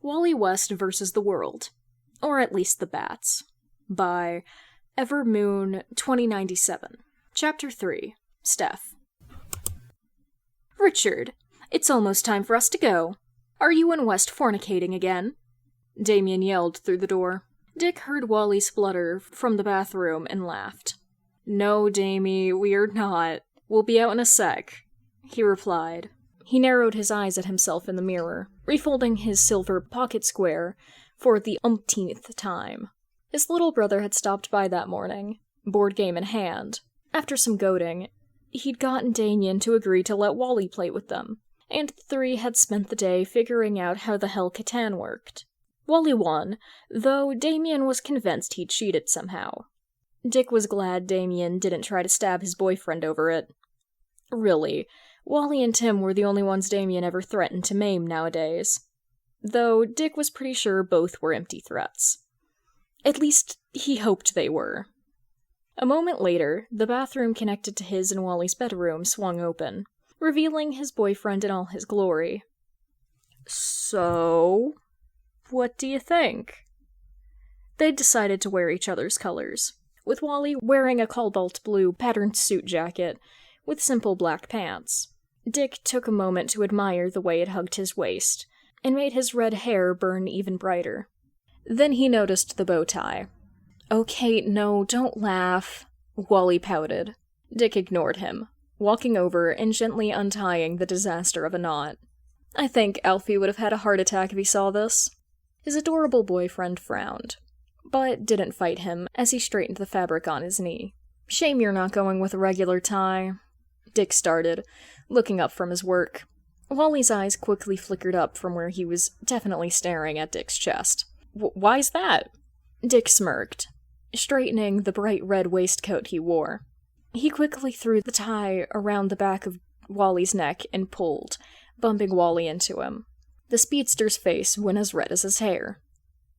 Wally West vs. the World, or at least the Bats, by Evermoon 2097. Chapter 3, Steph. Richard, it's almost time for us to go. Are you and West fornicating again? Damien yelled through the door. Dick heard Wally splutter from the bathroom and laughed. No, Damie, we're not. We'll be out in a sec, he replied. He narrowed his eyes at himself in the mirror, refolding his silver pocket square for the umpteenth time. His little brother had stopped by that morning, board game in hand. After some goading, he'd gotten Damien to agree to let Wally play with them, and the three had spent the day figuring out how the hell Catan worked. Wally won, though Damien was convinced he'd cheated somehow. Dick was glad Damien didn't try to stab his boyfriend over it. Really, Wally and Tim were the only ones Damien ever threatened to maim nowadays. Though Dick was pretty sure both were empty threats. At least, he hoped they were. A moment later, the bathroom connected to his and Wally's bedroom swung open, revealing his boyfriend in all his glory. So, what do you think? They'd decided to wear each other's colors, with Wally wearing a cobalt blue patterned suit jacket with simple black pants. Dick took a moment to admire the way it hugged his waist, and made his red hair burn even brighter. Then he noticed the bow tie. Okay, no, don't laugh, Wally pouted. Dick ignored him, walking over and gently untying the disaster of a knot. I think Alfie would have had a heart attack if he saw this. His adorable boyfriend frowned, but didn't fight him as he straightened the fabric on his knee. Shame you're not going with a regular tie, Dick started, looking up from his work. Wally's eyes quickly flickered up from where he was definitely staring at Dick's chest. Why's that? Dick smirked, straightening the bright red waistcoat he wore. He quickly threw the tie around the back of Wally's neck and pulled, bumping Wally into him. The speedster's face went as red as his hair.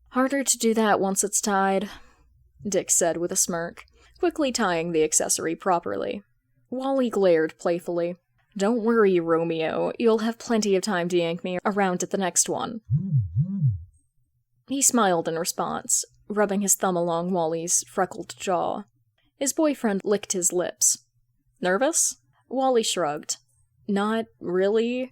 Harder to do that once it's tied, Dick said with a smirk, quickly tying the accessory properly. Wally glared playfully. Don't worry, Romeo, you'll have plenty of time to yank me around at the next one. He smiled in response, rubbing his thumb along Wally's freckled jaw. His boyfriend licked his lips. Nervous? Wally shrugged. Not really.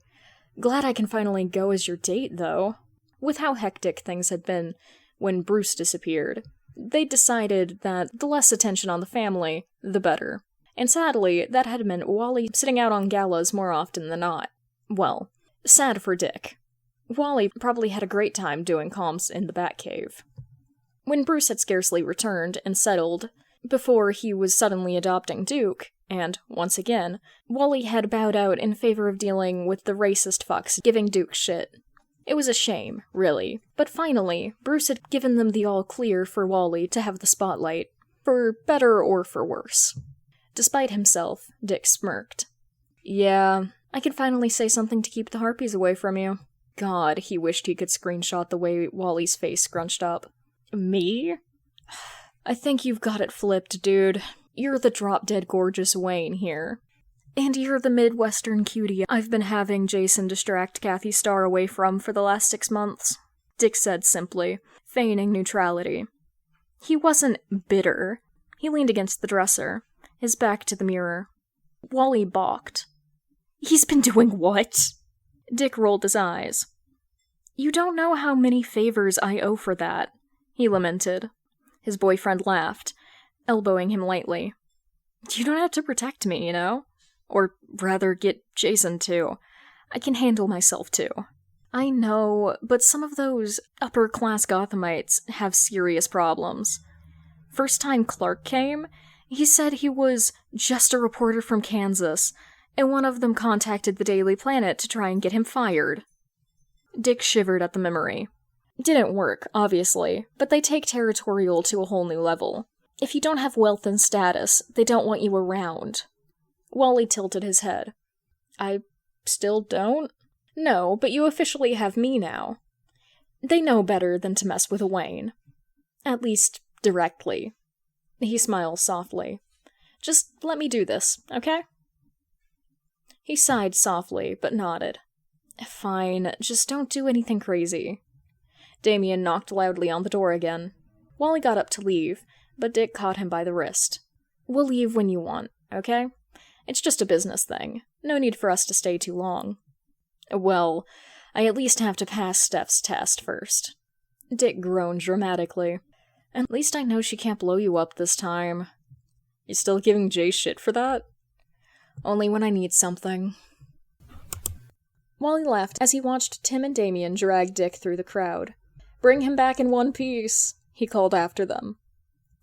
Glad I can finally go as your date, though. With how hectic things had been when Bruce disappeared, they decided that the less attention on the family, the better. And sadly, that had meant Wally sitting out on galas more often than not. Well, sad for Dick. Wally probably had a great time doing comps in the Batcave. When Bruce had scarcely returned and settled, before he was suddenly adopting Duke, and, once again, Wally had bowed out in favor of dealing with the racist fucks giving Duke shit. It was a shame, really, but finally, Bruce had given them the all-clear for Wally to have the spotlight, for better or for worse. Despite himself, Dick smirked. Yeah, I can finally say something to keep the harpies away from you. God, he wished he could screenshot the way Wally's face scrunched up. Me? I think you've got it flipped, dude. You're the drop-dead gorgeous Wayne here. And you're the Midwestern cutie I've been having Jason distract Kathy Starr away from for the last 6 months, Dick said simply, feigning neutrality. He wasn't bitter. He leaned against the dresser, his back to the mirror. Wally balked. He's been doing what? Dick rolled his eyes. You don't know how many favors I owe for that, he lamented. His boyfriend laughed, elbowing him lightly. You don't have to protect me, you know? Or rather, get Jason to. I can handle myself too. I know, but some of those upper-class Gothamites have serious problems. First time Clark came, he said he was just a reporter from Kansas, and one of them contacted the Daily Planet to try and get him fired. Dick shivered at the memory. Didn't work, obviously, but they take territorial to a whole new level. If you don't have wealth and status, they don't want you around. Wally tilted his head. I still don't? No, but you officially have me now. They know better than to mess with a Wayne. At least, directly. He smiled softly. Just let me do this, okay? He sighed softly, but nodded. Fine, just don't do anything crazy. Damien knocked loudly on the door again. Wally got up to leave, but Dick caught him by the wrist. "We'll leave when you want, okay? It's just a business thing. No need for us to stay too long." "Well, I at least have to pass Steph's test first." Dick groaned dramatically. "At least I know she can't blow you up this time." "You still giving Jay shit for that?" "Only when I need something." Wally laughed as he watched Tim and Damien drag Dick through the crowd. "Bring him back in one piece," he called after them.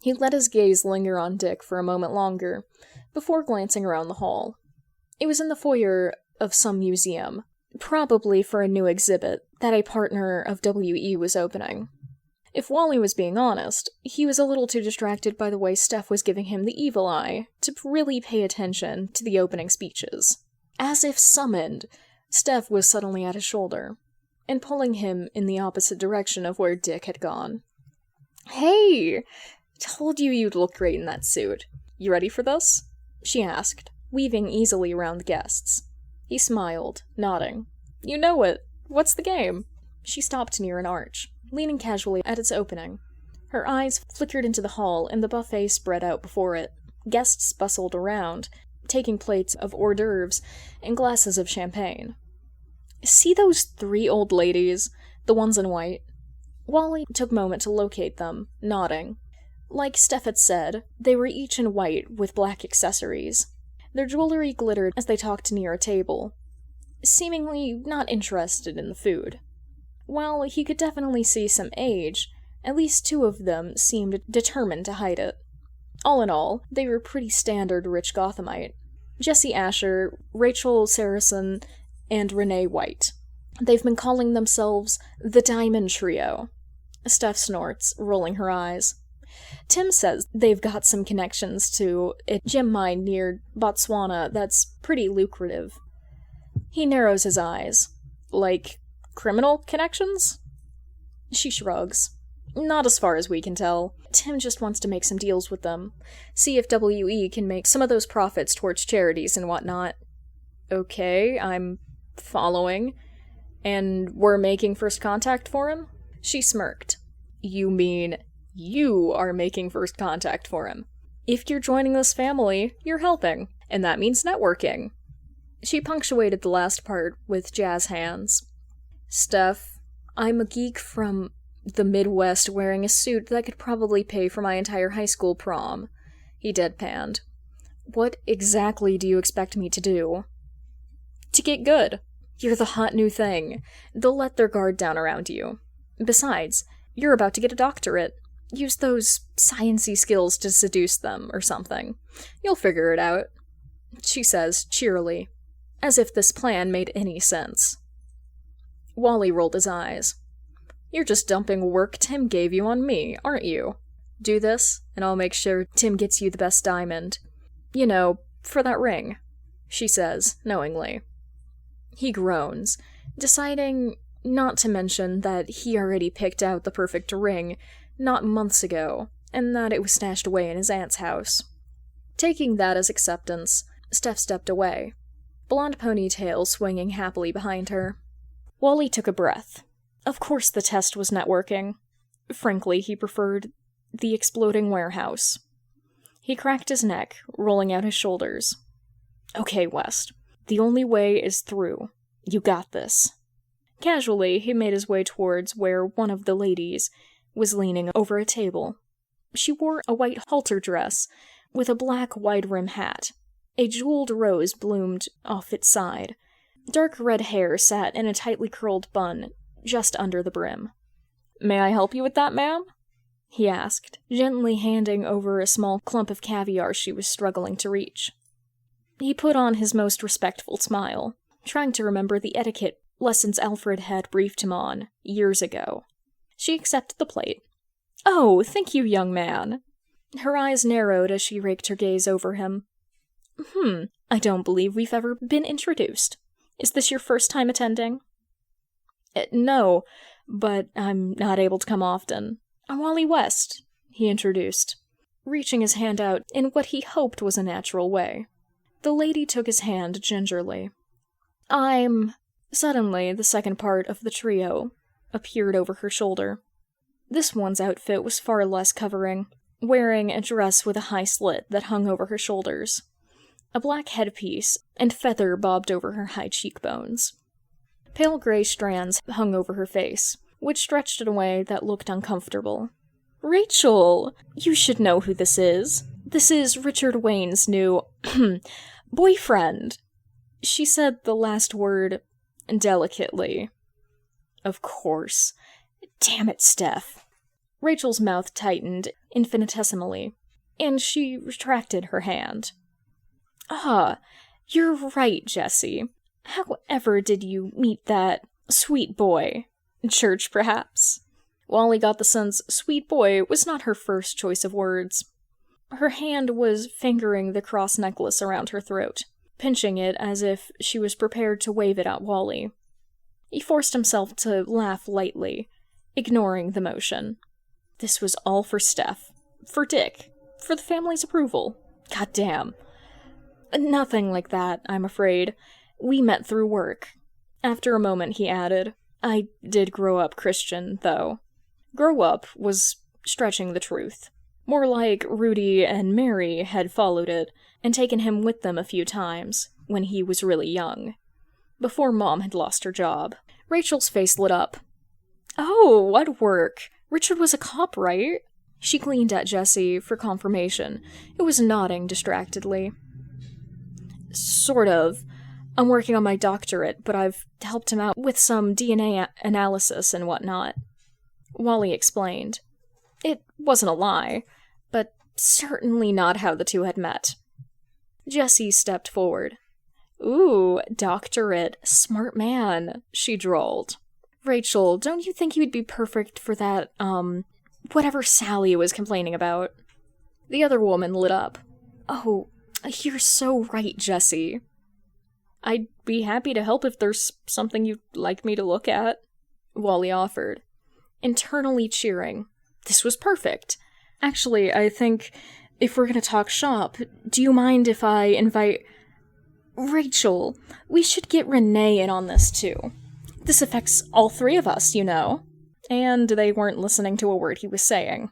He let his gaze linger on Dick for a moment longer, before glancing around the hall. It was in the foyer of some museum, probably for a new exhibit that a partner of WE was opening. If Wally was being honest, he was a little too distracted by the way Steph was giving him the evil eye to really pay attention to the opening speeches. As if summoned, Steph was suddenly at his shoulder, and pulling him in the opposite direction of where Dick had gone. "Hey! Told you you'd look great in that suit. You ready for this?" she asked, weaving easily around the guests. He smiled, nodding. "You know it. What's the game?" She stopped near an arch, leaning casually at its opening. Her eyes flickered into the hall and the buffet spread out before it. Guests bustled around, taking plates of hors d'oeuvres and glasses of champagne. "See those 3 old ladies? The ones in white?" Wally took a moment to locate them, nodding. Like Steph had said, they were each in white with black accessories. Their jewelry glittered as they talked near a table, seemingly not interested in the food. While he could definitely see some age, at least 2 of them seemed determined to hide it. All in all, they were pretty standard rich Gothamite. Jesse Asher, Rachel Saracen, and Renee White. They've been calling themselves the Diamond Trio. Steph snorts, rolling her eyes. Tim says they've got some connections to a gem mine near Botswana that's pretty lucrative. He narrows his eyes. Like, criminal connections? She shrugs. "Not as far as we can tell. Tim just wants to make some deals with them. See if WE can make some of those profits towards charities and whatnot." "Okay, I'm following. And we're making first contact for him?" She smirked. "You mean you are making first contact for him? If you're joining this family, you're helping, and that means networking." She punctuated the last part with jazz hands. "Steph, I'm a geek from the Midwest wearing a suit that could probably pay for my entire high school prom." He deadpanned. "What exactly do you expect me to do?" "To get good. You're the hot new thing. They'll let their guard down around you. Besides, you're about to get a doctorate. Use those science-y skills to seduce them, or something. You'll figure it out," she says, cheerily, as if this plan made any sense. Wally rolled his eyes. "You're just dumping work Tim gave you on me, aren't you? Do this, and I'll make sure Tim gets you the best diamond. You know, for that ring," she says, knowingly. He groans, deciding not to mention that he already picked out the perfect ring not months ago, and that it was stashed away in his aunt's house. Taking that as acceptance, Steph stepped away, blonde ponytail swinging happily behind her. Wally took a breath. Of course the test was networking. Frankly, he preferred the exploding warehouse. He cracked his neck, rolling out his shoulders. "Okay, West. The only way is through. You got this." Casually, he made his way towards where one of the ladies was leaning over a table. She wore a white halter dress with a black wide-rim hat. A jeweled rose bloomed off its side. Dark red hair sat in a tightly curled bun just under the brim. "May I help you with that, ma'am?" he asked, gently handing over a small clump of caviar she was struggling to reach. He put on his most respectful smile, trying to remember the etiquette lessons Alfred had briefed him on years ago. She accepted the plate. "Oh, thank you, young man." Her eyes narrowed as she raked her gaze over him. I don't believe we've ever been introduced. Is this your first time attending?" No, but I'm not able to come often. I'm Wally West," he introduced, reaching his hand out in what he hoped was a natural way. The lady took his hand gingerly. Suddenly, the second part of the trio appeared over her shoulder. This one's outfit was far less covering, wearing a dress with a high slit that hung over her shoulders. A black headpiece and feather bobbed over her high cheekbones. Pale gray strands hung over her face, which stretched in a way that looked uncomfortable. "Rachel! You should know who this is. This is Richard Wayne's new boyfriend." She said the last word delicately. "Of course. Damn it, Steph." Rachel's mouth tightened infinitesimally, and she retracted her hand. "Ah, you're right, Jessie. However did you meet that sweet boy? Church, perhaps?" Wally got the sense sweet boy was not her first choice of words. Her hand was fingering the cross necklace around her throat, pinching it as if she was prepared to wave it at Wally. He forced himself to laugh lightly, ignoring the motion. This was all for Steph, for Dick, for the family's approval. Goddamn. "Nothing like that, I'm afraid. We met through work." After a moment, he added, "I did grow up Christian, though." Grow up was stretching the truth. More like Rudy and Mary had followed it and taken him with them a few times, when he was really young, before Mom had lost her job. Rachel's face lit up. "Oh, what work? Richard was a cop, right?" She gleaned at Jessie for confirmation, who was nodding distractedly. "Sort of. I'm working on my doctorate, but I've helped him out with some DNA analysis and whatnot," Wally explained. It wasn't a lie, but certainly not how the two had met. Jessie stepped forward. "Ooh, doctorate, smart man," she drawled. "Rachel, don't you think you'd be perfect for that, whatever Sally was complaining about?" The other woman lit up. "Oh, you're so right, Jessie." "I'd be happy to help if there's something you'd like me to look at," Wally offered, internally cheering. This was perfect. "Actually, I think if we're gonna talk shop, do you mind if I invite... Rachel, we should get Renee in on this too. This affects all three of us, you know." And they weren't listening to a word he was saying.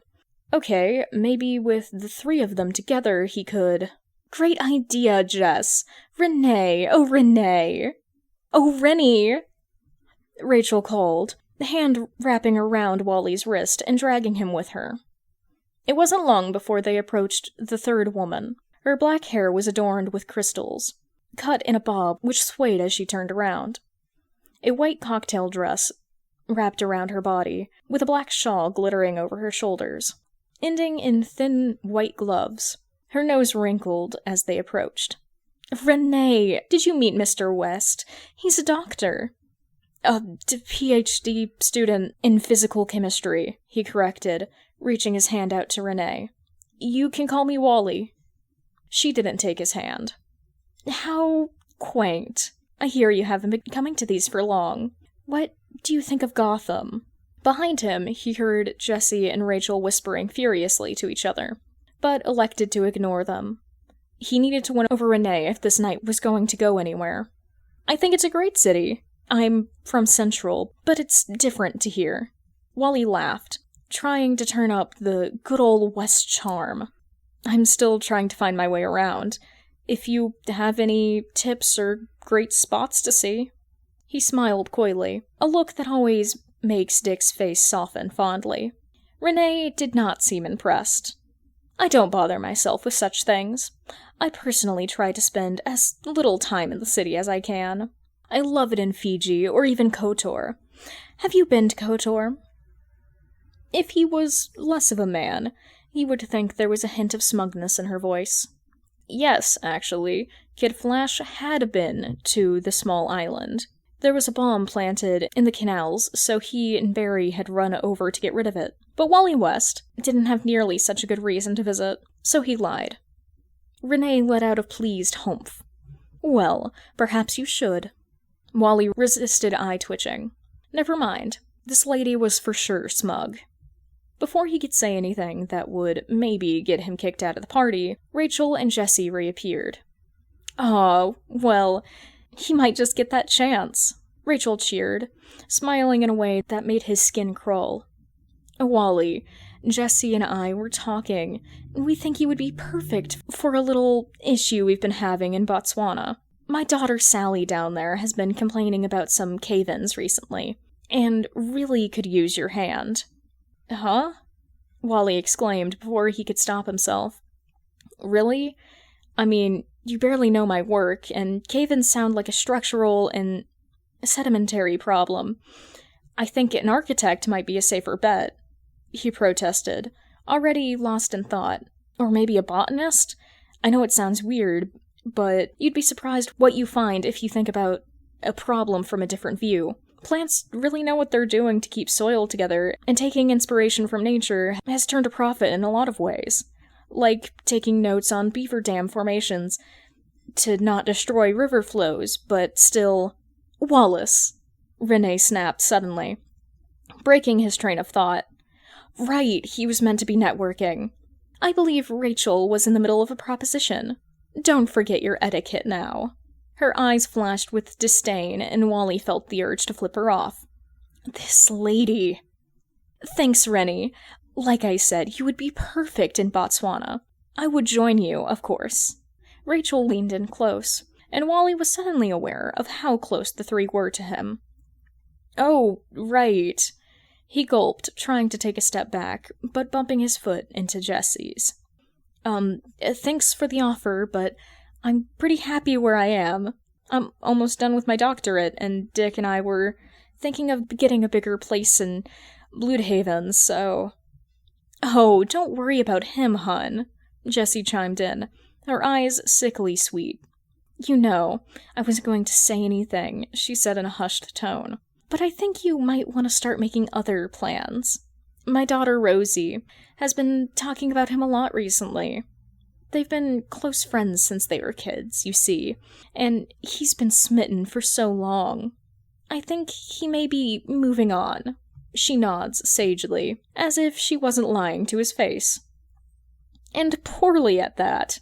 "Okay, maybe with the three of them together he could..." "Great idea, Jess! Renee! Oh, Renee! Oh, Rennie!" Rachel called, the hand wrapping around Wally's wrist and dragging him with her. It wasn't long before they approached the third woman. Her black hair was adorned with crystals, cut in a bob which swayed as she turned around. A white cocktail dress wrapped around her body, with a black shawl glittering over her shoulders, ending in thin white gloves. Her nose wrinkled as they approached. "Renee, did you meet Mr. West? He's a doctor." "A PhD student in physical chemistry," he corrected, reaching his hand out to Renee. "You can call me Wally." She didn't take his hand. "How quaint. I hear you haven't been coming to these for long. What do you think of Gotham?" Behind him, he heard Jessie and Rachel whispering furiously to each other, but elected to ignore them. He needed to win over Renee if this night was going to go anywhere. "I think it's a great city. I'm from Central, but it's different to here." Wally laughed, trying to turn up the good old West charm. "I'm still trying to find my way around. If you have any tips or great spots to see." He smiled coyly, a look that always makes Dick's face soften fondly. Renee did not seem impressed. "I don't bother myself with such things. I personally try to spend as little time in the city as I can. I love it in Fiji, or even Kotor. Have you been to Kotor?" If he was less of a man, he would think there was a hint of smugness in her voice. Yes, actually, Kid Flash had been to the small island. There was a bomb planted in the canals, so he and Barry had run over to get rid of it. But Wally West didn't have nearly such a good reason to visit, so he lied. Renee let out a pleased humph. "Well, perhaps you should." Wally resisted eye-twitching. Never mind. This lady was for sure smug. Before he could say anything that would maybe get him kicked out of the party, Rachel and Jessie reappeared. "Aw, well, he might just get that chance." Rachel cheered, smiling in a way that made his skin crawl. Wally, Jesse and I were talking, and we think you would be perfect for a little issue we've been having in Botswana. My daughter Sally down there has been complaining about some cave-ins recently, and really could use your hand. Huh? Wally exclaimed before he could stop himself. Really? I mean, you barely know my work, and cave-ins sound like a structural and sedimentary problem. I think an architect might be a safer bet, he protested, already lost in thought. Or maybe a botanist? I know it sounds weird, but you'd be surprised what you find if you think about a problem from a different view. Plants really know what they're doing to keep soil together, and taking inspiration from nature has turned a profit in a lot of ways. Like taking notes on beaver dam formations to not destroy river flows, but still... Wallace! Renee snapped suddenly, breaking his train of thought. Right, he was meant to be networking. I believe Rachel was in the middle of a proposition. Don't forget your etiquette now. Her eyes flashed with disdain, and Wally felt the urge to flip her off. This lady... Thanks, Rennie. Like I said, you would be perfect in Botswana. I would join you, of course. Rachel leaned in close, and Wally was suddenly aware of how close the three were to him. Oh, right. He gulped, trying to take a step back, but bumping his foot into Jesse's. Thanks for the offer, but I'm pretty happy where I am. I'm almost done with my doctorate, and Dick and I were thinking of getting a bigger place in Bloodhaven, so... Oh, don't worry about him, hun, Jessie chimed in, her eyes sickly sweet. You know, I wasn't going to say anything, she said in a hushed tone. But I think you might want to start making other plans. My daughter Rosie has been talking about him a lot recently. They've been close friends since they were kids, you see, and he's been smitten for so long. I think he may be moving on. She nods sagely, as if she wasn't lying to his face. And poorly at that.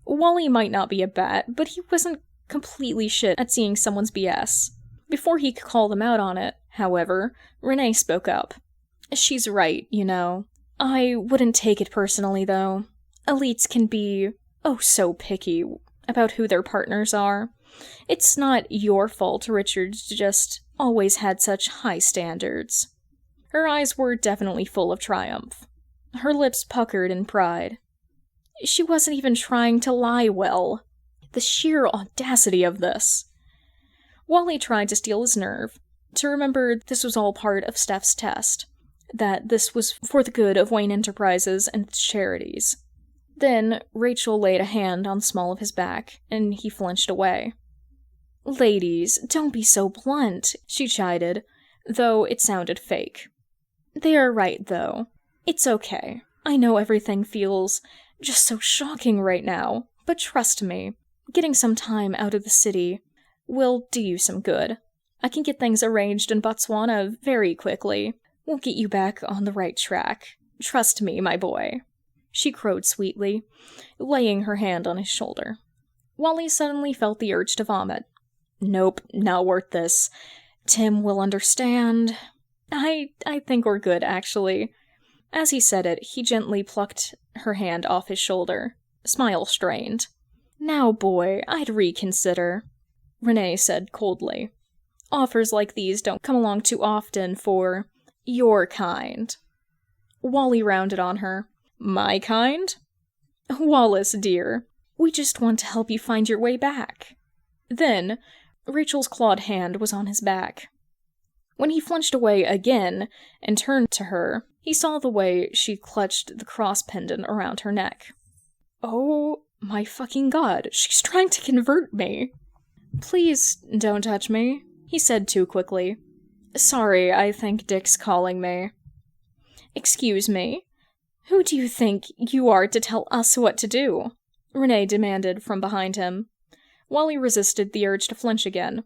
Wally might not be a bat, but he wasn't completely shit at seeing someone's BS. Before he could call them out on it, however, Renee spoke up. She's right, you know. I wouldn't take it personally, though. Elites can be, oh so picky about who their partners are. It's not your fault Richard's just always had such high standards. Her eyes were definitely full of triumph. Her lips puckered in pride. She wasn't even trying to lie well. The sheer audacity of this. Wally tried to steel his nerve, to remember this was all part of Steph's test, that this was for the good of Wayne Enterprises and its charities. Then Rachel laid a hand on the small of his back, and he flinched away. Ladies, don't be so blunt, she chided, though it sounded fake. They are right, though. It's okay. I know everything feels just so shocking right now, but trust me, getting some time out of the city will do you some good. I can get things arranged in Botswana very quickly. We'll get you back on the right track. Trust me, my boy. She crowed sweetly, laying her hand on his shoulder. Wally suddenly felt the urge to vomit. Nope, not worth this. Tim will understand. I think we're good, actually. As he said it, he gently plucked her hand off his shoulder, smile strained. Now, boy, I'd reconsider, Renee said coldly. Offers like these don't come along too often for your kind. Wally rounded on her. My kind? Wallace, dear, we just want to help you find your way back. Then, Rachel's clawed hand was on his back. When he flinched away again and turned to her, he saw the way she clutched the cross pendant around her neck. Oh my fucking god, she's trying to convert me. Please don't touch me, he said too quickly. Sorry, I think Dick's calling me. Excuse me? Who do you think you are to tell us what to do? Renee demanded from behind him. Wally resisted the urge to flinch again.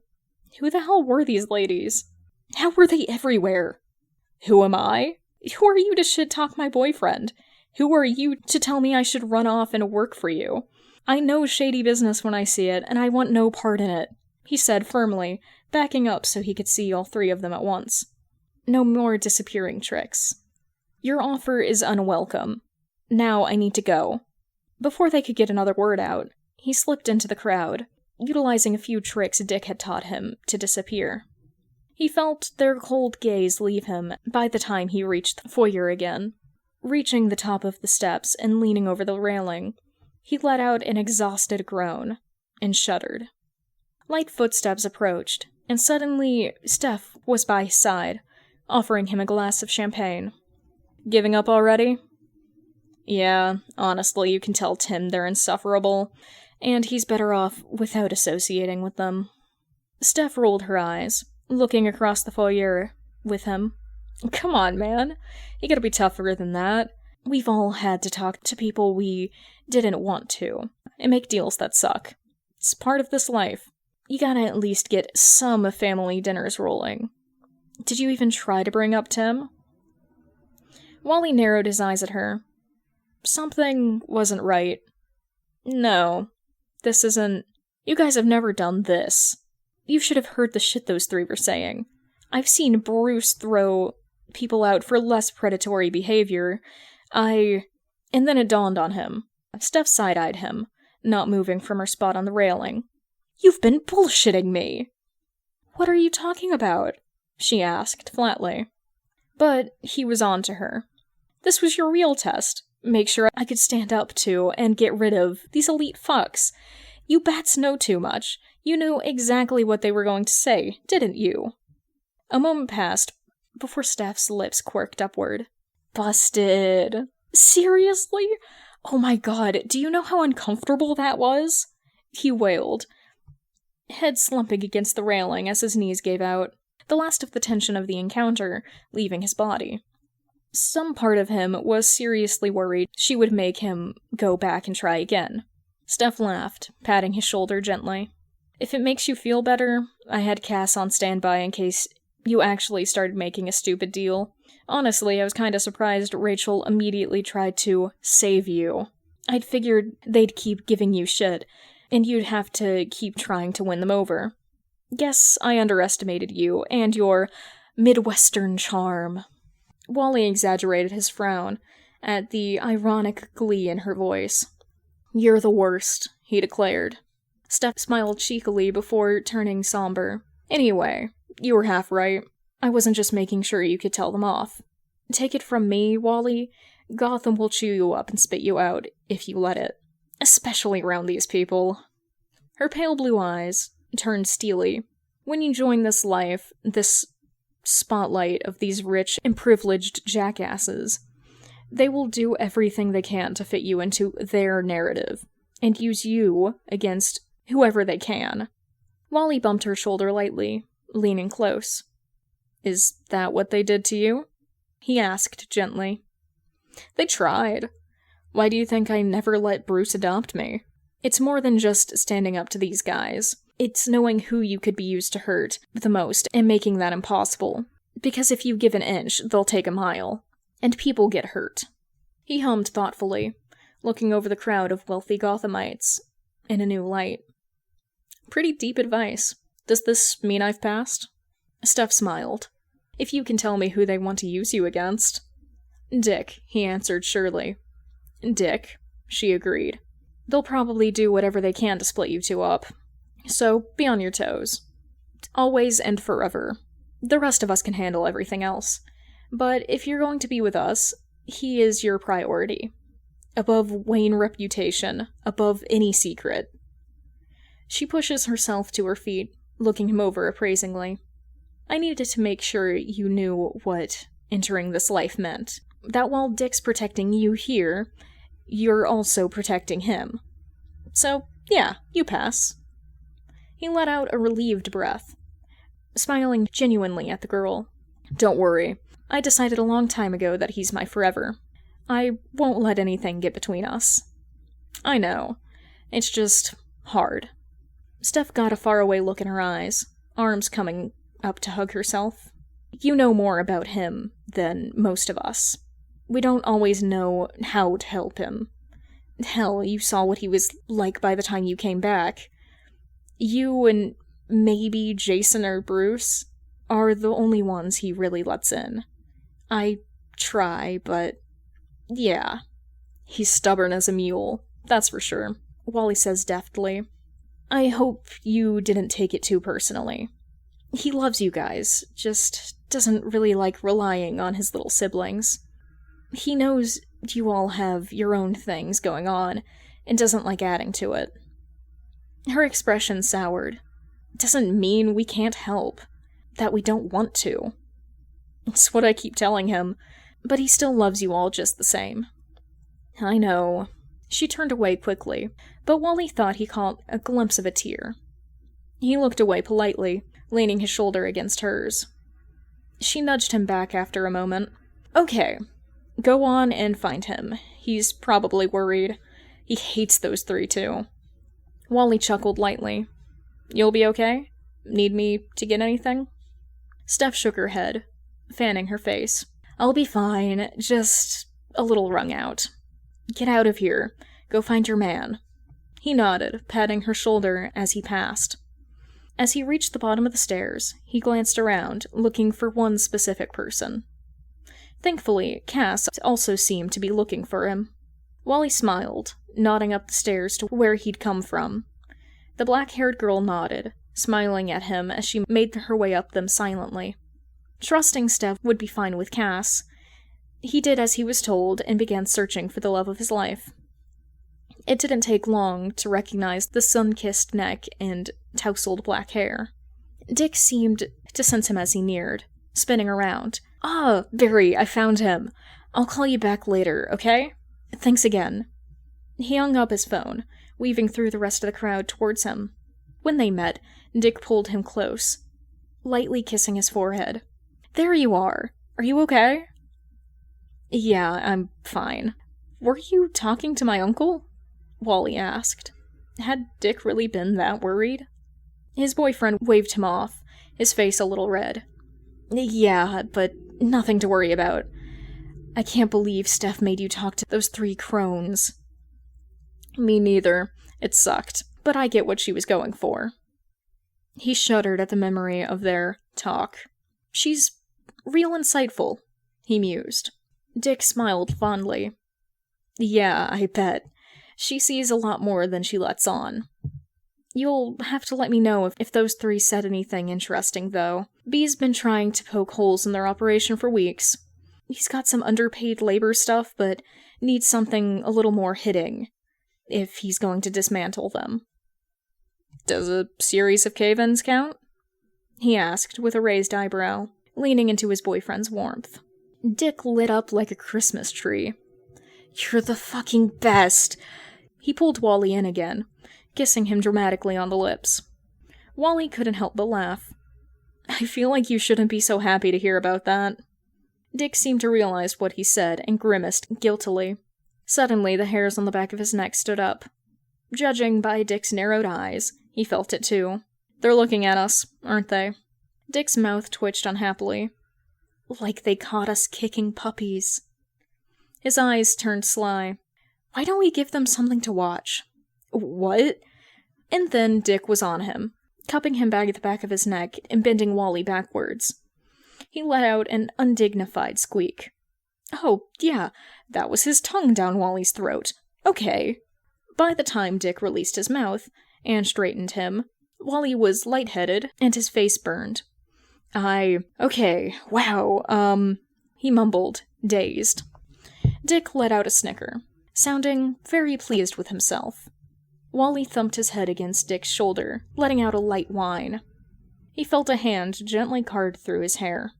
Who the hell were these ladies? How were they everywhere? Who am I? Who are you to shit-talk my boyfriend? Who are you to tell me I should run off and work for you? I know shady business when I see it, and I want no part in it. he said firmly, backing up so he could see all three of them at once. No more disappearing tricks. Your offer is unwelcome. Now I need to go. Before they could get another word out, he slipped into the crowd, utilizing a few tricks Dick had taught him to disappear. He felt their cold gaze leave him by the time he reached the foyer again. Reaching the top of the steps and leaning over the railing, he let out an exhausted groan and shuddered. Light footsteps approached, and suddenly Steph was by his side, offering him a glass of champagne. Giving up already? Yeah, honestly, you can tell Tim they're insufferable, and he's better off without associating with them. Steph rolled her eyes, looking across the foyer with him. Come on, man. You gotta be tougher than that. We've all had to talk to people we didn't want to, and make deals that suck. It's part of this life. You gotta at least get some family dinners rolling. Did you even try to bring up Tim? Wally narrowed his eyes at her. Something wasn't right. No, this isn't... You guys have never done this. You should have heard the shit those three were saying. I've seen Bruce throw people out for less predatory behavior. And then it dawned on him. Steph side-eyed him, not moving from her spot on the railing. You've been bullshitting me! What are you talking about? She asked, flatly. But he was on to her. This was your real test. Make sure I could stand up to and get rid of these elite fucks. You bats know too much. You knew exactly what they were going to say, didn't you? A moment passed before Steph's lips quirked upward. Busted. Seriously? Oh my god, do you know how uncomfortable that was? He wailed, head slumping against the railing as his knees gave out, the last of the tension of the encounter leaving his body. Some part of him was seriously worried she would make him go back and try again. Steph laughed, patting his shoulder gently. If it makes you feel better, I had Cass on standby in case you actually started making a stupid deal. Honestly, I was kinda surprised Rachel immediately tried to save you. I'd figured they'd keep giving you shit, and you'd have to keep trying to win them over. Guess I underestimated you, and your Midwestern charm. Wally exaggerated his frown at the ironic glee in her voice. You're the worst, he declared. Steph smiled cheekily before turning somber. Anyway, you were half right. I wasn't just making sure you could tell them off. Take it from me, Wally, Gotham will chew you up and spit you out if you let it. Especially around these people. Her pale blue eyes turned steely. When you join this life, this spotlight of these rich and privileged jackasses, they will do everything they can to fit you into their narrative, and use you against whoever they can. Wally bumped her shoulder lightly, leaning close. Is that what they did to you? He asked gently. They tried. Why do you think I never let Bruce adopt me? It's more than just standing up to these guys. It's knowing who you could be used to hurt the most and making that impossible. Because if you give an inch, they'll take a mile. And people get hurt. He hummed thoughtfully, looking over the crowd of wealthy Gothamites in a new light. Pretty deep advice. Does this mean I've passed? Steph smiled. If you can tell me who they want to use you against. Dick, he answered surely. Dick, she agreed. They'll probably do whatever they can to split you two up. So, be on your toes. Always and forever. The rest of us can handle everything else. But if you're going to be with us, he is your priority. Above Wayne reputation, above any secret. She pushes herself to her feet, looking him over appraisingly. I needed to make sure you knew what entering this life meant. That while Dick's protecting you here, you're also protecting him. So, yeah, you pass. He let out a relieved breath, smiling genuinely at the girl. Don't worry. I decided a long time ago that he's my forever. I won't let anything get between us. I know. It's just hard. Steph got a faraway look in her eyes, arms coming up to hug herself. You know more about him than most of us. We don't always know how to help him. Hell, you saw what he was like by the time you came back. You and maybe Jason or Bruce are the only ones he really lets in. I try, but yeah. He's stubborn as a mule, that's for sure, Wally says deftly. I hope you didn't take it too personally. He loves you guys, just doesn't really like relying on his little siblings. He knows you all have your own things going on, and doesn't like adding to it. Her expression soured. Doesn't mean we can't help. That we don't want to. It's what I keep telling him, but he still loves you all just the same. I know. She turned away quickly, but Wally thought he caught a glimpse of a tear. He looked away politely, leaning his shoulder against hers. She nudged him back after a moment. Okay, go on and find him. He's probably worried. He hates those three, too. Wally chuckled lightly. You'll be okay? Need me to get anything? Steph shook her head, fanning her face. I'll be fine, just a little wrung out. Get out of here. Go find your man. He nodded, patting her shoulder as he passed. As he reached the bottom of the stairs, he glanced around, looking for one specific person. Thankfully, Cass also seemed to be looking for him. Wally smiled, nodding up the stairs to where he'd come from. The black-haired girl nodded, smiling at him as she made her way up them silently. Trusting Steph would be fine with Cass, he did as he was told and began searching for the love of his life. It didn't take long to recognize the sun-kissed neck and tousled black hair. Dick seemed to sense him as he neared, spinning around. Ah, Barry, I found him. I'll call you back later, okay? Thanks again. He hung up his phone, weaving through the rest of the crowd towards him. When they met, Dick pulled him close, lightly kissing his forehead. There you are. Are you okay? Yeah, I'm fine. Were you talking to my uncle? Wally asked. Had Dick really been that worried? His boyfriend waved him off, his face a little red. Yeah, but nothing to worry about. I can't believe Steph made you talk to those three crones. Me neither. It sucked, but I get what she was going for. He shuddered at the memory of their talk. She's real insightful, he mused. Dick smiled fondly. Yeah, I bet. She sees a lot more than she lets on. You'll have to let me know if those three said anything interesting, though. B's been trying to poke holes in their operation for weeks. He's got some underpaid labor stuff, but needs something a little more hitting, if he's going to dismantle them. Does a series of cave-ins count? He asked, with a raised eyebrow, leaning into his boyfriend's warmth. Dick lit up like a Christmas tree. You're the fucking best! He pulled Wally in again, kissing him dramatically on the lips. Wally couldn't help but laugh. I feel like you shouldn't be so happy to hear about that. Dick seemed to realize what he said and grimaced guiltily. Suddenly, the hairs on the back of his neck stood up. Judging by Dick's narrowed eyes, he felt it too. They're looking at us, aren't they? Dick's mouth twitched unhappily. Like they caught us kicking puppies. His eyes turned sly. Why don't we give them something to watch? What? And then Dick was on him, cupping him back at the back of his neck and bending Wally backwards. He let out an undignified squeak. Oh, yeah, that was his tongue down Wally's throat. Okay. By the time Dick released his mouth and straightened him, Wally was lightheaded and his face burned. Okay, wow, he mumbled, dazed. Dick let out a snicker, sounding very pleased with himself. Wally thumped his head against Dick's shoulder, letting out a light whine. He felt a hand gently card through his hair.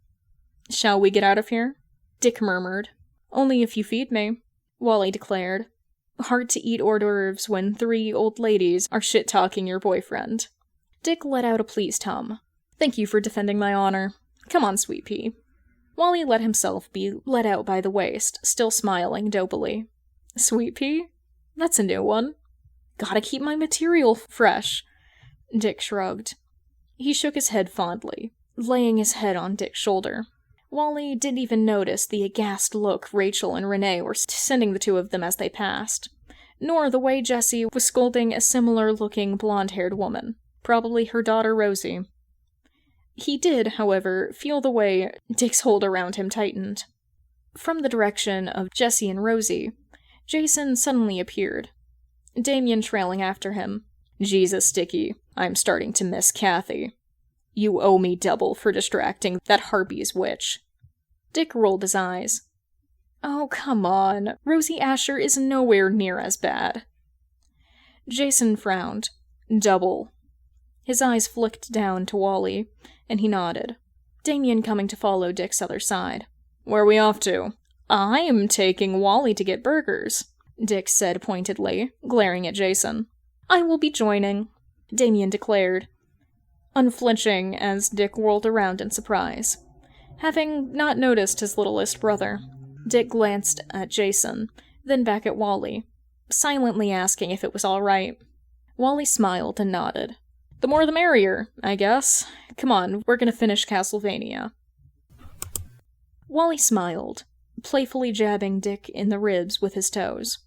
Shall we get out of here? Dick murmured. Only if you feed me, Wally declared. Hard to eat hors d'oeuvres when 3 old ladies are shit-talking your boyfriend. Dick let out a pleased hum. Thank you for defending my honor. Come on, Sweet Pea. Wally let himself be let out by the waist, still smiling dopily. Sweet Pea? That's a new one. Gotta keep my material fresh. Dick shrugged. He shook his head fondly, laying his head on Dick's shoulder. Wally didn't even notice the aghast look Rachel and Renee were sending the two of them as they passed, nor the way Jessie was scolding a similar-looking blonde-haired woman. Probably her daughter Rosie. He did, however, feel the way Dick's hold around him tightened. From the direction of Jessie and Rosie, Jason suddenly appeared, Damien trailing after him. Jesus, Dickie, I'm starting to miss Kathy. You owe me double for distracting that Harpies witch. Dick rolled his eyes. Oh, come on. Rosie Asher is nowhere near as bad. Jason frowned. Double. His eyes flicked down to Wally, and he nodded. Damien coming to follow Dick's other side. Where are we off to? I'm taking Wally to get burgers, Dick said pointedly, glaring at Jason. I will be joining, Damien declared, unflinching as Dick whirled around in surprise. Having not noticed his littlest brother, Dick glanced at Jason, then back at Wally, silently asking if it was all right. Wally smiled and nodded. The more the merrier, I guess. Come on, we're gonna finish Castlevania. Wally smiled, playfully jabbing Dick in the ribs with his toes.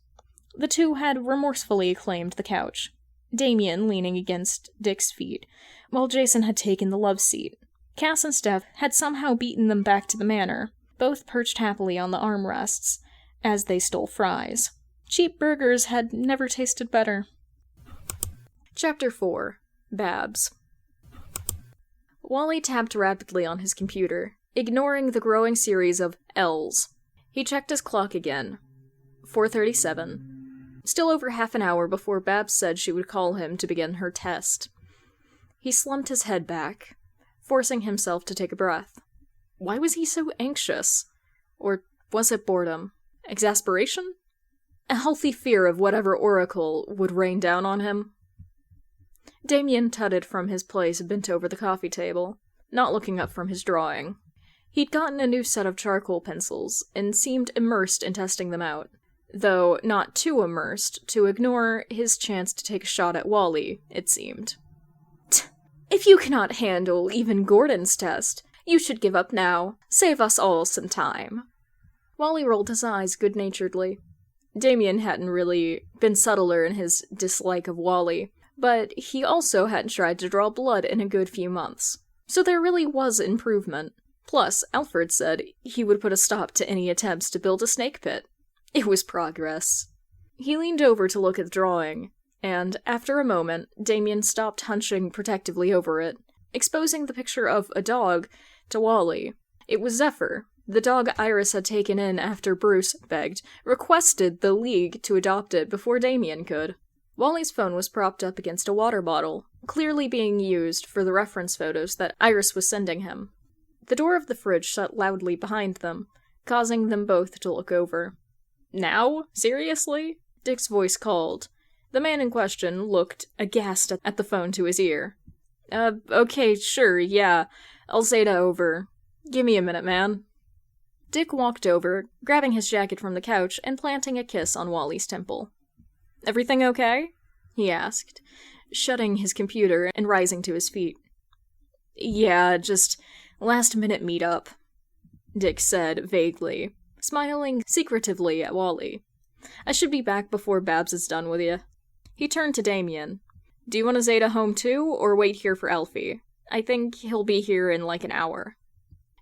The two had remorsefully claimed the couch, Damien leaning against Dick's feet, while Jason had taken the love seat. Cass and Steph had somehow beaten them back to the manor, both perched happily on the armrests, as they stole fries. Cheap burgers had never tasted better. Chapter 4. Babs. Wally tapped rapidly on his computer, ignoring the growing series of L's. He checked his clock again. 4:37. Still over half an hour before Babs said she would call him to begin her test. He slumped his head back, forcing himself to take a breath. Why was he so anxious? Or was it boredom? Exasperation? A healthy fear of whatever oracle would rain down on him? Damien tutted from his place bent over the coffee table, not looking up from his drawing. He'd gotten a new set of charcoal pencils, and seemed immersed in testing them out. Though not too immersed to ignore his chance to take a shot at Wally, it seemed. If you cannot handle even Gordon's test, you should give up now. Save us all some time. Wally rolled his eyes good-naturedly. Damien hadn't really been subtler in his dislike of Wally, but he also hadn't tried to draw blood in a good few months. So there really was improvement. Plus, Alfred said he would put a stop to any attempts to build a snake pit. It was progress. He leaned over to look at the drawing, and, after a moment, Damien stopped hunching protectively over it, exposing the picture of a dog to Wally. It was Zephyr, the dog Iris had taken in after Bruce requested the League to adopt it before Damien could. Wally's phone was propped up against a water bottle, clearly being used for the reference photos that Iris was sending him. The door of the fridge shut loudly behind them, causing them both to look over. Now? Seriously? Dick's voice called. The man in question looked aghast at the phone to his ear. Okay, sure, yeah. I'll Zeta over. Give me a minute, man. Dick walked over, grabbing his jacket from the couch and planting a kiss on Wally's temple. Everything okay? He asked, shutting his computer and rising to his feet. Yeah, just last-minute meet-up, Dick said vaguely, smiling secretively at Wally. I should be back before Babs is done with you. He turned to Damien. Do you want to Zeta home too, or wait here for Elfie? I think he'll be here in like an hour.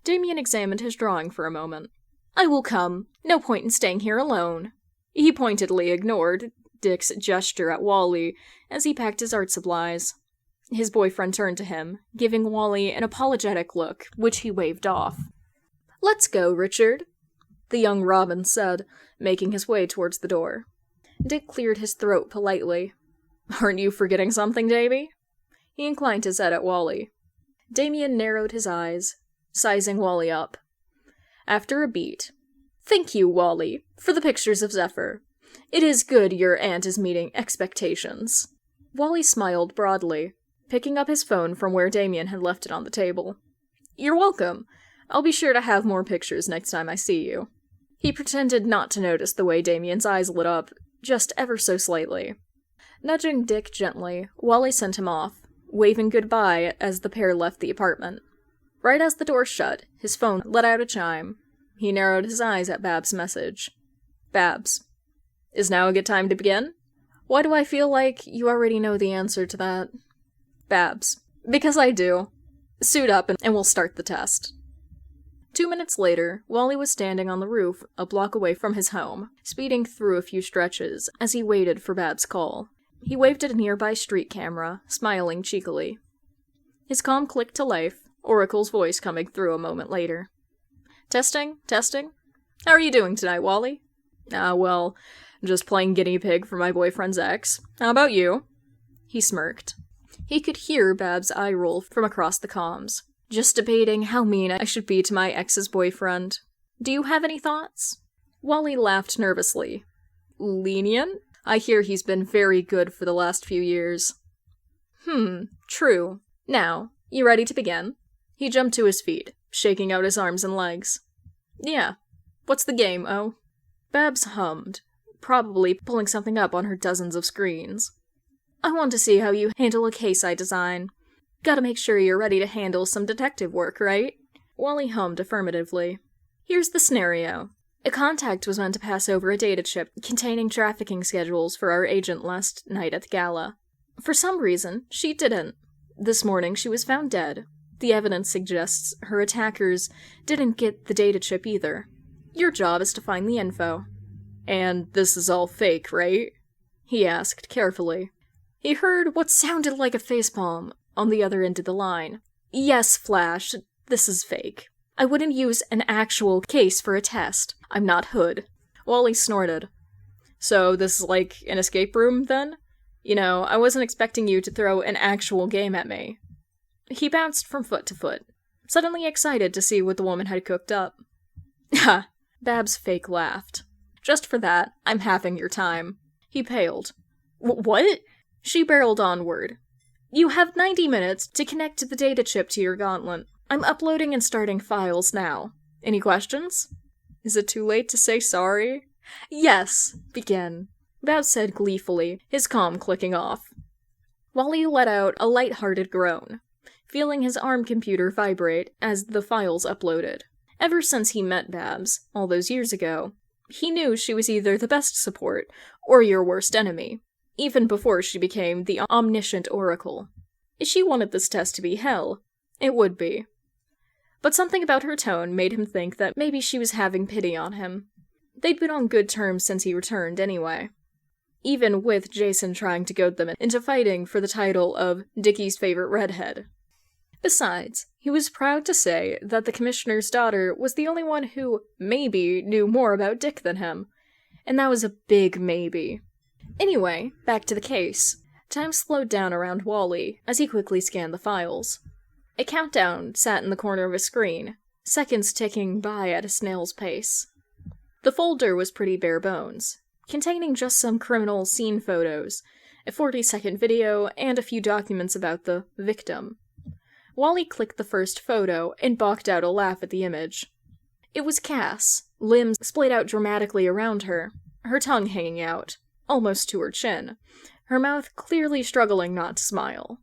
Damien examined his drawing for a moment. I will come. No point in staying here alone. He pointedly ignored Dick's gesture at Wally as he packed his art supplies. His boyfriend turned to him, giving Wally an apologetic look, which he waved off. Let's go, Richard, the young Robin said, making his way towards the door. Dick cleared his throat politely. Aren't you forgetting something, Davy? He inclined his head at Wally. Damien narrowed his eyes, sizing Wally up. After a beat, Thank you, Wally, for the pictures of Zephyr. It is good your aunt is meeting expectations. Wally smiled broadly, picking up his phone from where Damien had left it on the table. You're welcome. I'll be sure to have more pictures next time I see you. He pretended not to notice the way Damien's eyes lit up, just ever so slightly. Nudging Dick gently, Wally sent him off, waving goodbye as the pair left the apartment. Right as the door shut, his phone let out a chime. He narrowed his eyes at Babs' message. Babs. Is now a good time to begin? Why do I feel like you already know the answer to that? Babs. Because I do. Suit up and we'll start the test. 2 minutes later, Wally was standing on the roof a block away from his home, speeding through a few stretches as he waited for Babs' call. He waved at a nearby street camera, smiling cheekily. His comm clicked to life, Oracle's voice coming through a moment later. Testing? Testing? How are you doing tonight, Wally? Well, just playing guinea pig for my boyfriend's ex. How about you? He smirked. He could hear Babs' eye roll from across the comms. Just debating how mean I should be to my ex's boyfriend. Do you have any thoughts? Wally laughed nervously. Lenient? I hear he's been very good for the last few years. True. Now, you ready to begin? He jumped to his feet, shaking out his arms and legs. Yeah. What's the game, oh? Babs hummed, probably pulling something up on her dozens of screens. I want to see how you handle a case I design. Gotta make sure you're ready to handle some detective work, right? Wally hummed affirmatively. Here's the scenario. A contact was meant to pass over a data chip containing trafficking schedules for our agent last night at the gala. For some reason, she didn't. This morning, she was found dead. The evidence suggests her attackers didn't get the data chip either. Your job is to find the info. And this is all fake, right? He asked carefully. He heard what sounded like a facepalm on the other end of the line. Yes, Flash, this is fake. I wouldn't use an actual case for a test. I'm not Hood. Wally snorted. So this is like an escape room, then? You know, I wasn't expecting you to throw an actual game at me. He bounced from foot to foot, suddenly excited to see what the woman had cooked up. Ha! Babs fake laughed. Just for that, I'm halving your time. He paled. What? She barreled onward. You have 90 minutes to connect the data chip to your gauntlet. I'm uploading and starting files now. Any questions? Is it too late to say sorry? Yes, begin. Babs said gleefully, his comm clicking off. Wally let out a light-hearted groan, feeling his ARM computer vibrate as the files uploaded. Ever since he met Babs, all those years ago, he knew she was either the best support or your worst enemy. Even before she became the omniscient Oracle. If she wanted this test to be hell, it would be. But something about her tone made him think that maybe she was having pity on him. They'd been on good terms since he returned, anyway. Even with Jason trying to goad them into fighting for the title of Dickie's favorite redhead. Besides, he was proud to say that the commissioner's daughter was the only one who maybe knew more about Dick than him. And that was a big maybe. Anyway, back to the case. Time slowed down around Wally as he quickly scanned the files. A countdown sat in the corner of his screen, seconds ticking by at a snail's pace. The folder was pretty bare bones, containing just some criminal scene photos, a 40-second video, and a few documents about the victim. Wally clicked the first photo and balked out a laugh at the image. It was Cass, limbs splayed out dramatically around her, her tongue hanging out, almost to her chin, her mouth clearly struggling not to smile.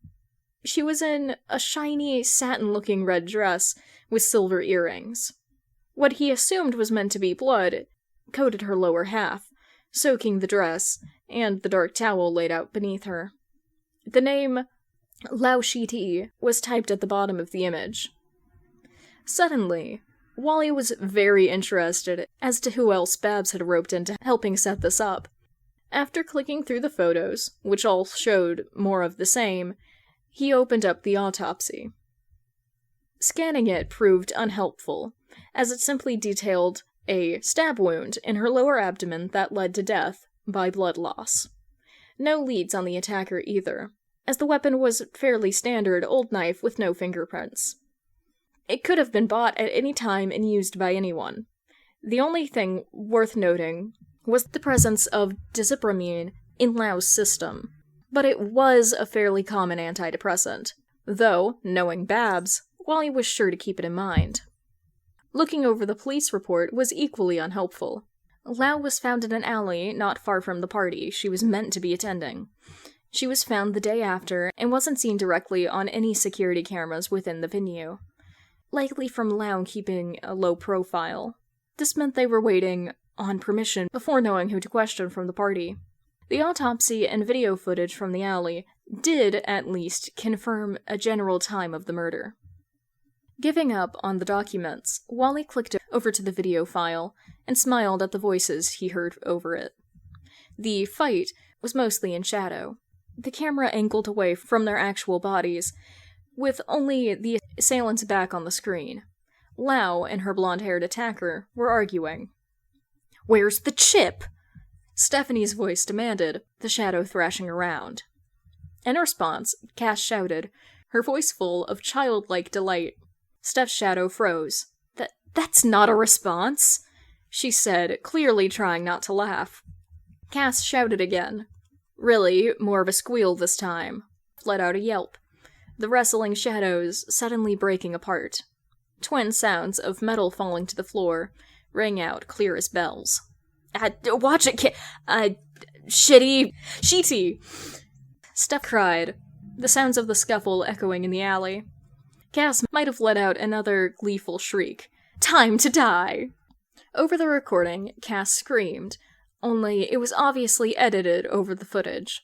She was in a shiny, satin-looking red dress with silver earrings. What he assumed was meant to be blood coated her lower half, soaking the dress and the dark towel laid out beneath her. The name Lao Shiti was typed at the bottom of the image. Suddenly, Wally was very interested as to who else Babs had roped into helping set this up. After clicking through the photos, which all showed more of the same, he opened up the autopsy. Scanning it proved unhelpful, as it simply detailed a stab wound in her lower abdomen that led to death by blood loss. No leads on the attacker either, as the weapon was a fairly standard old knife with no fingerprints. It could have been bought at any time and used by anyone. The only thing worth noting was the presence of dizipramine in Lau's system, but it was a fairly common antidepressant, though, knowing Babs, Wally was sure to keep it in mind. Looking over the police report was equally unhelpful. Lau was found in an alley not far from the party she was meant to be attending. She was found the day after and wasn't seen directly on any security cameras within the venue. Likely from Lau keeping a low profile. This meant they were waiting on permission before knowing who to question from the party. The autopsy and video footage from the alley did, at least, confirm a general time of the murder. Giving up on the documents, Wally clicked over to the video file and smiled at the voices he heard over it. The fight was mostly in shadow. The camera angled away from their actual bodies, with only the assailants back on the screen. Lau and her blonde-haired attacker were arguing. "Where's the chip?" Stephanie's voice demanded, the shadow thrashing around. In response, Cass shouted, her voice full of childlike delight. Steph's shadow froze. That's not a response," she said, clearly trying not to laugh. Cass shouted again. Really, more of a squeal this time. Let out a yelp. The wrestling shadows suddenly breaking apart. Twin sounds of metal falling to the floor rang out clear as bells. Watch it, Sheety! Steph cried, the sounds of the scuffle echoing in the alley. Cass might have let out another gleeful shriek. Time to die! Over the recording, Cass screamed, only it was obviously edited over the footage.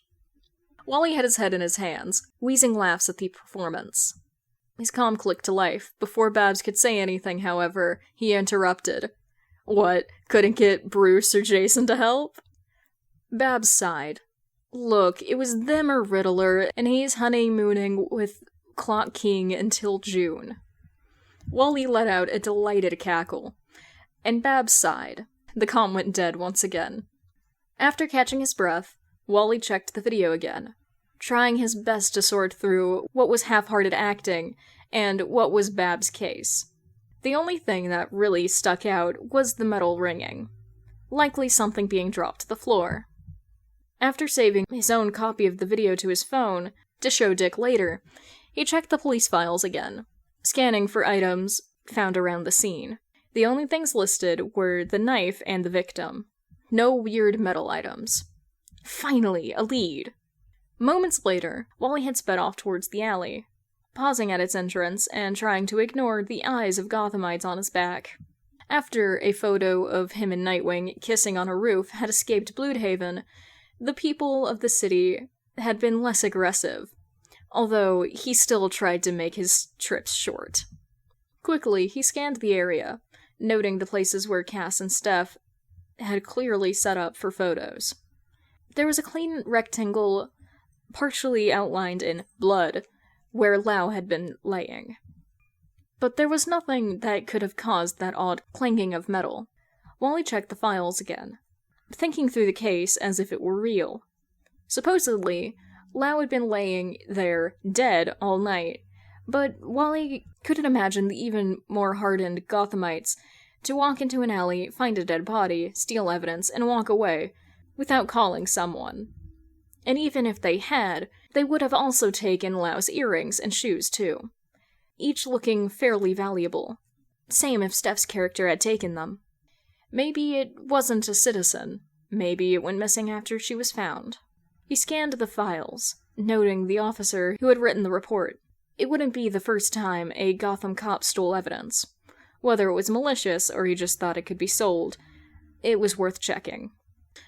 Wally had his head in his hands, wheezing laughs at the performance. His comm clicked to life. Before Babs could say anything, however, he interrupted. What, couldn't get Bruce or Jason to help? Babs sighed. Look, it was them or Riddler, and he's honeymooning with Clock King until June. Wally let out a delighted cackle, and Babs sighed. The comm went dead once again. After catching his breath, Wally checked the video again, trying his best to sort through what was half-hearted acting and what was Babs' case. The only thing that really stuck out was the metal ringing, likely something being dropped to the floor. After saving his own copy of the video to his phone, to show Dick later, he checked the police files again, scanning for items found around the scene. The only things listed were the knife and the victim. No weird metal items. Finally, a lead! Moments later, Wally had sped off towards the alley, pausing at its entrance and trying to ignore the eyes of Gothamites on his back. After a photo of him and Nightwing kissing on a roof had escaped Bloodhaven, the people of the city had been less aggressive, although he still tried to make his trips short. Quickly, he scanned the area, noting the places where Cass and Steph had clearly set up for photos. There was a clean rectangle, partially outlined in blood, where Lau had been laying. But there was nothing that could have caused that odd clanging of metal. Wally checked the files again, thinking through the case as if it were real. Supposedly, Lau had been laying there, dead, all night, but Wally couldn't imagine the even more hardened Gothamites to walk into an alley, find a dead body, steal evidence, and walk away, without calling someone. And even if they had, they would have also taken Lau's earrings and shoes too, each looking fairly valuable. Same if Steph's character had taken them. Maybe it wasn't a citizen. Maybe it went missing after she was found. He scanned the files, noting the officer who had written the report. It wouldn't be the first time a Gotham cop stole evidence. Whether it was malicious or he just thought it could be sold, it was worth checking.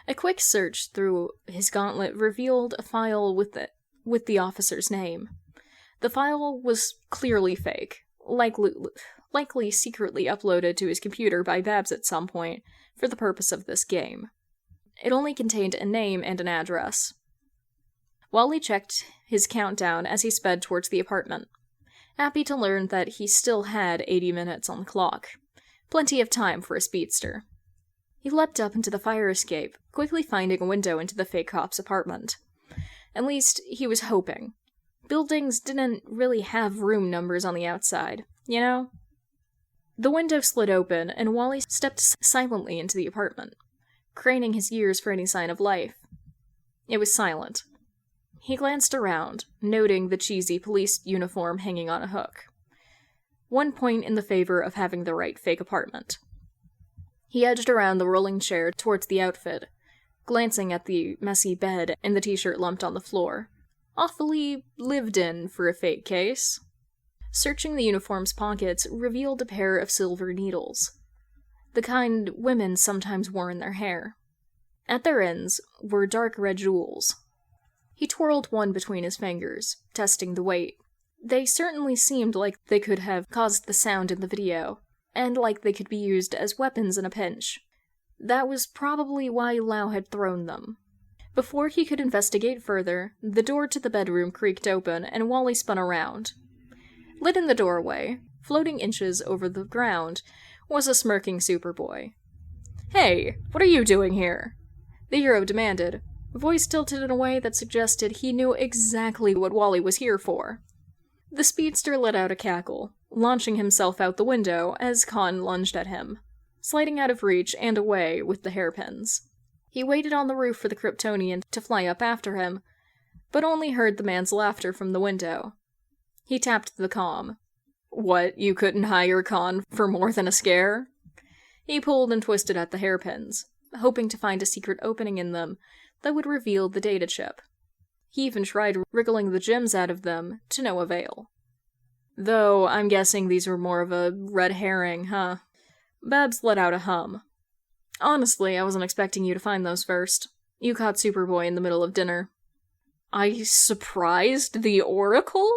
A quick search through his gauntlet revealed a file with the officer's name. The file was clearly fake, likely secretly uploaded to his computer by Babs at some point for the purpose of this game. It only contained a name and an address. Wally checked his countdown as he sped towards the apartment, happy to learn that he still had 80 minutes on the clock. Plenty of time for a speedster. He leapt up into the fire escape, quickly finding a window into the fake cop's apartment. At least, he was hoping. Buildings didn't really have room numbers on the outside, you know? The window slid open, and Wally stepped silently into the apartment, craning his ears for any sign of life. It was silent. He glanced around, noting the cheesy police uniform hanging on a hook. 1 point in the favor of having the right fake apartment. He edged around the rolling chair towards the outfit, glancing at the messy bed and the t-shirt lumped on the floor. Awfully lived in for a fake case. Searching the uniform's pockets revealed a pair of silver needles, the kind women sometimes wore in their hair. At their ends were dark red jewels. He twirled one between his fingers, testing the weight. They certainly seemed like they could have caused the sound in the video, and like they could be used as weapons in a pinch. That was probably why Lau had thrown them. Before he could investigate further, the door to the bedroom creaked open and Wally spun around. Lit in the doorway, floating inches over the ground, was a smirking Superboy. "Hey, what are you doing here?" the hero demanded, voice tilted in a way that suggested he knew exactly what Wally was here for. The speedster let out a cackle, launching himself out the window as Khan lunged at him, sliding out of reach and away with the hairpins. He waited on the roof for the Kryptonian to fly up after him, but only heard the man's laughter from the window. He tapped the comm. "What, you couldn't hire Khan for more than a scare?" He pulled and twisted at the hairpins, hoping to find a secret opening in them that would reveal the data chip. He even tried wriggling the gems out of them, to no avail. Though, I'm guessing these were more of a red herring, huh? Babs let out a hum. "Honestly, I wasn't expecting you to find those first. You caught Superboy in the middle of dinner." "I surprised the Oracle?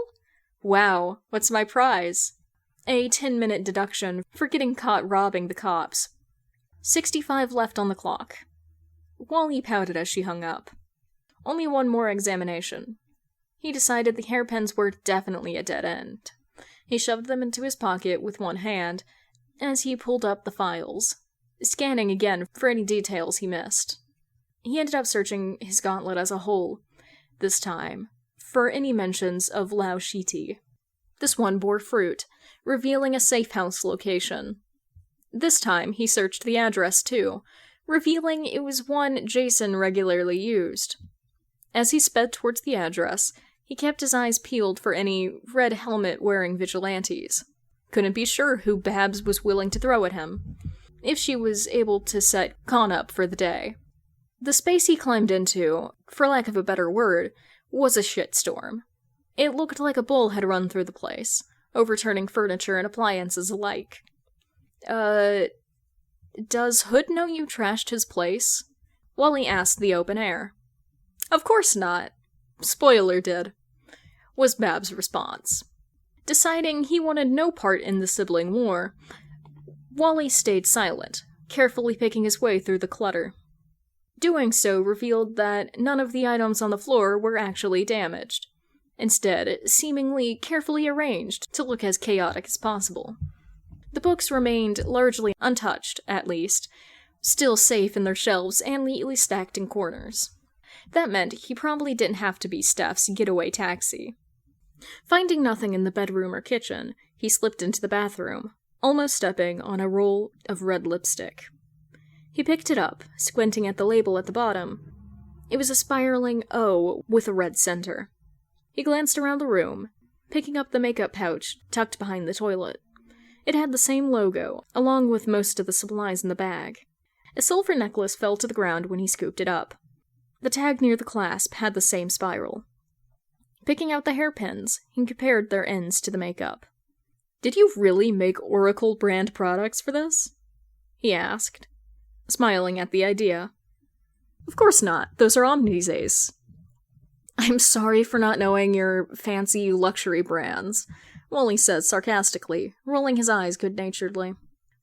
Wow, what's my prize?" A 10-minute deduction for getting caught robbing the cops. 65 left on the clock. Wally pouted as she hung up. Only one more examination. He decided the hairpins were definitely a dead end. He shoved them into his pocket with one hand as he pulled up the files, scanning again for any details he missed. He ended up searching his gauntlet as a whole, this time, for any mentions of Lao Shiti. This one bore fruit, revealing a safe house location. This time, he searched the address too, revealing it was one Jason regularly used. As he sped towards the address, he kept his eyes peeled for any red helmet-wearing vigilantes. Couldn't be sure who Babs was willing to throw at him, if she was able to set Khan up for the day. The space he climbed into, for lack of a better word, was a shitstorm. It looked like a bull had run through the place, overturning furniture and appliances alike. Does Hood know you trashed his place?" Wally asked the open air. "Of course not. Spoiler did," was Babs' response. Deciding he wanted no part in the sibling war, Wally stayed silent, carefully picking his way through the clutter. Doing so revealed that none of the items on the floor were actually damaged. Instead, seemingly carefully arranged to look as chaotic as possible. The books remained largely untouched, at least, still safe in their shelves and neatly stacked in corners. That meant he probably didn't have to be Steph's getaway taxi. Finding nothing in the bedroom or kitchen, he slipped into the bathroom, almost stepping on a roll of red lipstick. He picked it up, squinting at the label at the bottom. It was a spiraling O with a red center. He glanced around the room, picking up the makeup pouch tucked behind the toilet. It had the same logo, along with most of the supplies in the bag. A silver necklace fell to the ground when he scooped it up. The tag near the clasp had the same spiral. Picking out the hairpins, he compared their ends to the makeup. "Did you really make Oracle brand products for this?" he asked, smiling at the idea. "Of course not. Those are Omni's. I'm sorry for not knowing your fancy luxury brands," Wally said sarcastically, rolling his eyes good-naturedly.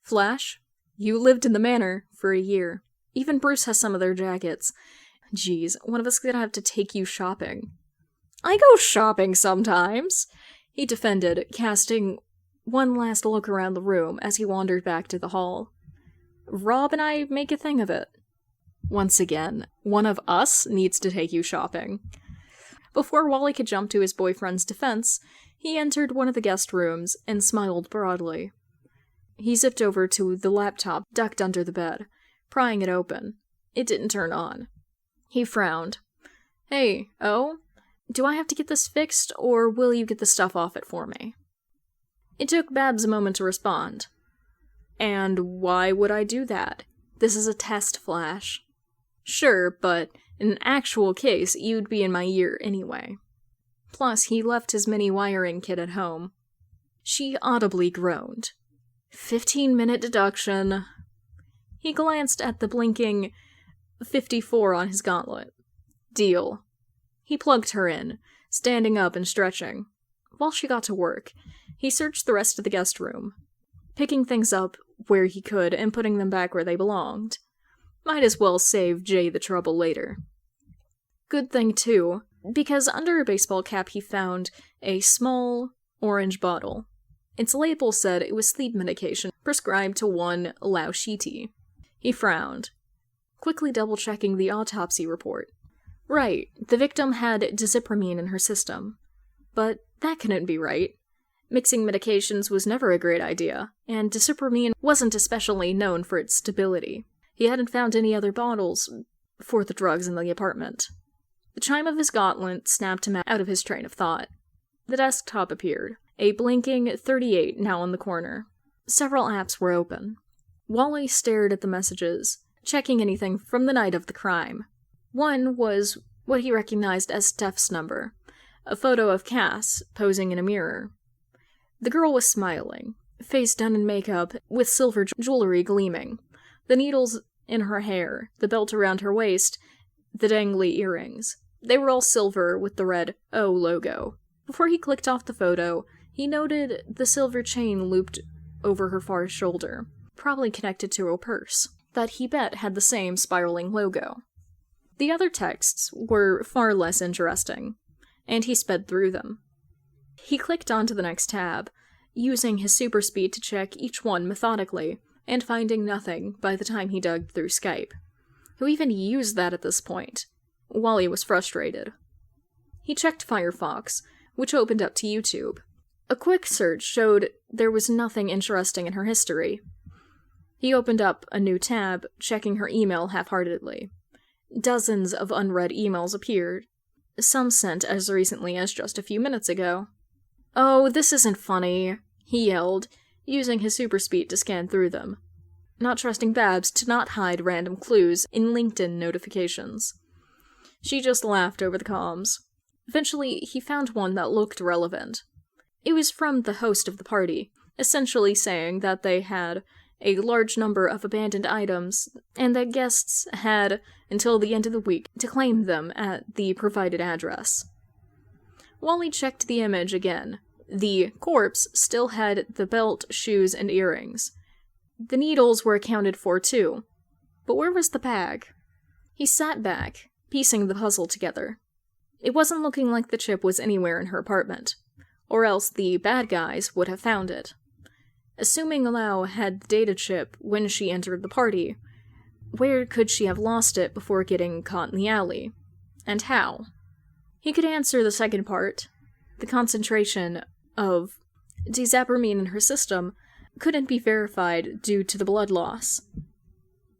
"Flash, you lived in the manor for a year. Even Bruce has some of their jackets. Geez, one of us is gonna have to take you shopping." "I go shopping sometimes," he defended, casting one last look around the room as he wandered back to the hall. "Rob and I make a thing of it." Once again, one of us needs to take you shopping. Before Wally could jump to his boyfriend's defense, he entered one of the guest rooms and smiled broadly. He zipped over to the laptop ducked under the bed, prying it open. It didn't turn on. He frowned. "Hey, do I have to get this fixed, or will you get the stuff off it for me?" It took Babs a moment to respond. "And why would I do that? This is a test, Flash." "Sure, but in an actual case, you'd be in my ear anyway." Plus, he left his mini wiring kit at home. She audibly groaned. 15-minute deduction. He glanced at the blinking 54 on his gauntlet. Deal. He plugged her in, standing up and stretching. While she got to work, he searched the rest of the guest room, picking things up where he could and putting them back where they belonged. Might as well save Jay the trouble later. Good thing, too, because under a baseball cap he found a small, orange bottle. Its label said it was sleep medication prescribed to one Lao Shiti. He frowned, quickly double-checking the autopsy report. Right, the victim had dizipramine in her system. But that couldn't be right. Mixing medications was never a great idea, and dizipramine wasn't especially known for its stability. He hadn't found any other bottles for the drugs in the apartment. The chime of his gauntlet snapped him out of his train of thought. The desktop appeared, a blinking 38 now in the corner. Several apps were open. Wally stared at the messages, checking anything from the night of the crime. One was what he recognized as Steph's number, a photo of Cass posing in a mirror. The girl was smiling, face done in makeup, with silver jewelry gleaming, the needles in her hair, the belt around her waist, the dangly earrings. They were all silver with the red O logo. Before he clicked off the photo, he noted the silver chain looped over her far shoulder, probably connected to a purse, that he bet had the same spiraling logo. The other texts were far less interesting, and he sped through them. He clicked onto the next tab, using his super speed to check each one methodically, and finding nothing by the time he dug through Skype. Who even used that at this point? Wally was frustrated. He checked Firefox, which opened up to YouTube. A quick search showed there was nothing interesting in her history. He opened up a new tab, checking her email half-heartedly. Dozens of unread emails appeared, some sent as recently as just a few minutes ago. "Oh, this isn't funny," he yelled, using his super speed to scan through them, not trusting Babs to not hide random clues in LinkedIn notifications. She just laughed over the comms. Eventually, he found one that looked relevant. It was from the host of the party, essentially saying that they had a large number of abandoned items, and that guests had until the end of the week to claim them at the provided address. Wally checked the image again. The corpse still had the belt, shoes, and earrings. The needles were accounted for too. But where was the bag? He sat back, piecing the puzzle together. It wasn't looking like the chip was anywhere in her apartment, or else the bad guys would have found it. Assuming Lau had the data chip when she entered the party, where could she have lost it before getting caught in the alley? And how? He could answer the second part. The concentration of dizapramine in her system couldn't be verified due to the blood loss.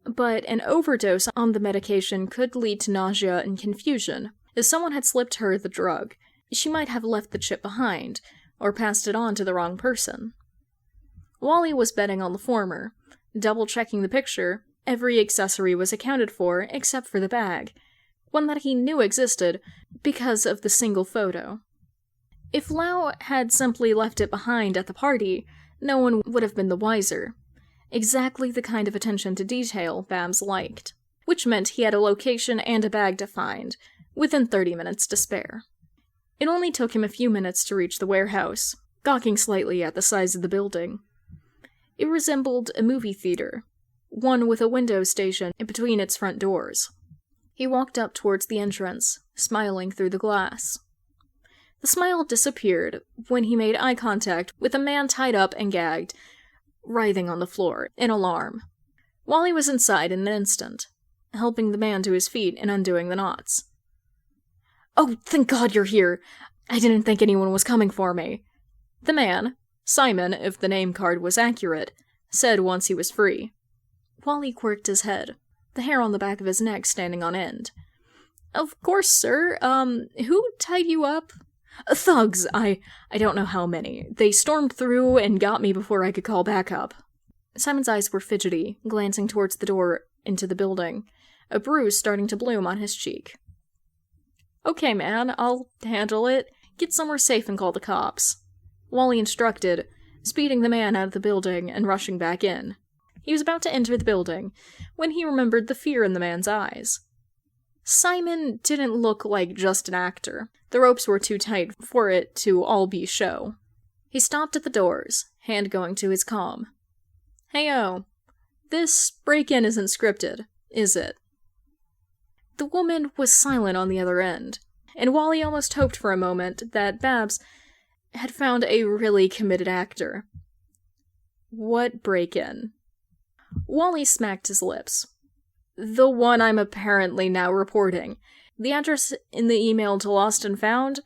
But an overdose on the medication could lead to nausea and confusion. If someone had slipped her the drug, she might have left the chip behind, or passed it on to the wrong person. Wally was betting on the former. Double-checking the picture, every accessory was accounted for except for the bag, one that he knew existed because of the single photo. If Lau had simply left it behind at the party, no one would have been the wiser. Exactly the kind of attention to detail Babs liked, which meant he had a location and a bag to find, within 30 minutes to spare. It only took him a few minutes to reach the warehouse, gawking slightly at the size of the building. It resembled a movie theater, one with a window station in between its front doors. He walked up towards the entrance, smiling through the glass. The smile disappeared when he made eye contact with a man tied up and gagged, writhing on the floor, in alarm. Wally was inside in an instant, helping the man to his feet and undoing the knots. "Oh, thank God you're here! I didn't think anyone was coming for me." The man, Simon, if the name card was accurate, said once he was free. Wally quirked his head, the hair on the back of his neck standing on end. "Of course, sir. Who tied you up?" "Thugs. I don't know how many. They stormed through and got me before I could call backup." Simon's eyes were fidgety, glancing towards the door into the building, a bruise starting to bloom on his cheek. "Okay, man, I'll handle it. Get somewhere safe and call the cops," Wally instructed, speeding the man out of the building and rushing back in. He was about to enter the building when he remembered the fear in the man's eyes. Simon didn't look like just an actor. The ropes were too tight for it to all be show. He stopped at the doors, hand going to his comm. "Hey-o, this break-in isn't scripted, is it?" The woman was silent on the other end, and Wally almost hoped for a moment that Babs had found a really committed actor. What break-in? Wally smacked his lips. The one I'm apparently now reporting. The address in the email to Lost and Found?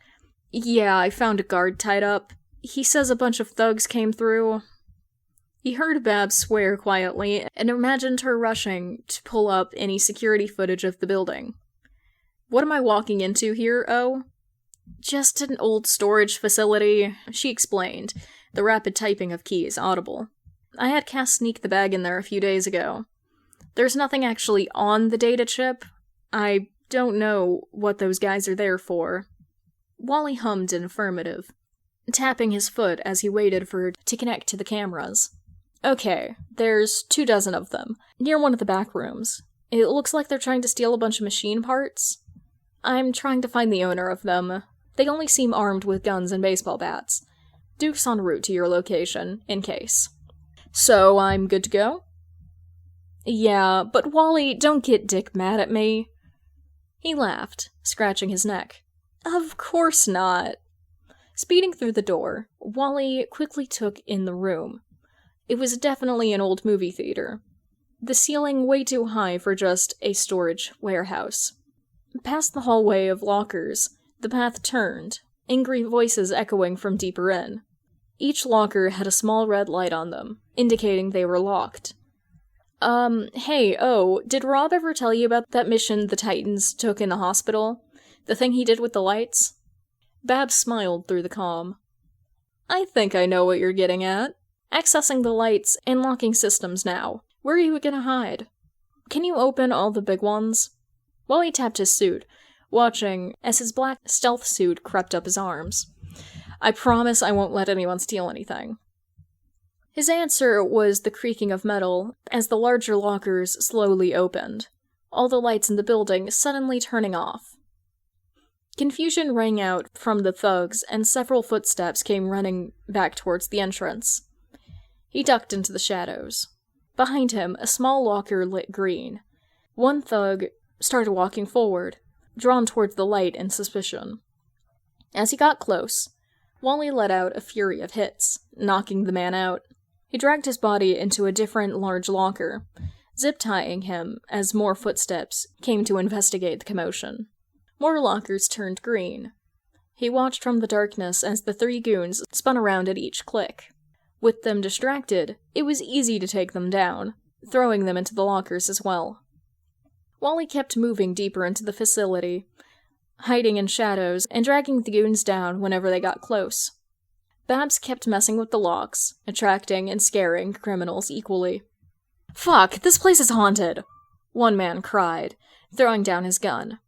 Yeah, I found a guard tied up. He says a bunch of thugs came through. He heard Babs swear quietly and imagined her rushing to pull up any security footage of the building. What am I walking into here, oh? Just an old storage facility, she explained, the rapid typing of keys audible. I had Cass sneak the bag in there a few days ago. There's nothing actually on the data chip. I don't know what those guys are there for. Wally hummed in affirmative, tapping his foot as he waited for her to connect to the cameras. Okay, there's 24 of them, near one of the back rooms. It looks like they're trying to steal a bunch of machine parts. I'm trying to find the owner of them. They only seem armed with guns and baseball bats. Duke's en route to your location, in case. So, I'm good to go? Yeah, but Wally, don't get Dick mad at me. He laughed, scratching his neck. Of course not. Speeding through the door, Wally quickly took in the room. It was definitely an old movie theater. The ceiling way too high for just a storage warehouse. Past the hallway of lockers, the path turned, angry voices echoing from deeper in. Each locker had a small red light on them, indicating they were locked. Did Rob ever tell you about that mission the Titans took in the hospital? The thing he did with the lights? Babs smiled through the comm. I think I know what you're getting at. Accessing the lights and locking systems now. Where are you gonna hide? Can you open all the big ones? Wally tapped his suit, watching as his black stealth suit crept up his arms. I promise I won't let anyone steal anything. His answer was the creaking of metal as the larger lockers slowly opened, all the lights in the building suddenly turning off. Confusion rang out from the thugs, and several footsteps came running back towards the entrance. He ducked into the shadows. Behind him, a small locker lit green. One thug started walking forward, drawn towards the light in suspicion. As he got close, Wally let out a fury of hits, knocking the man out. He dragged his body into a different large locker, zip-tying him as more footsteps came to investigate the commotion. More lockers turned green. He watched from the darkness as the 3 goons spun around at each click. With them distracted, it was easy to take them down, throwing them into the lockers as well. Wally kept moving deeper into the facility, hiding in shadows and dragging the goons down whenever they got close. Babs kept messing with the locks, attracting and scaring criminals equally. Fuck, this place is haunted! One man cried, throwing down his gun.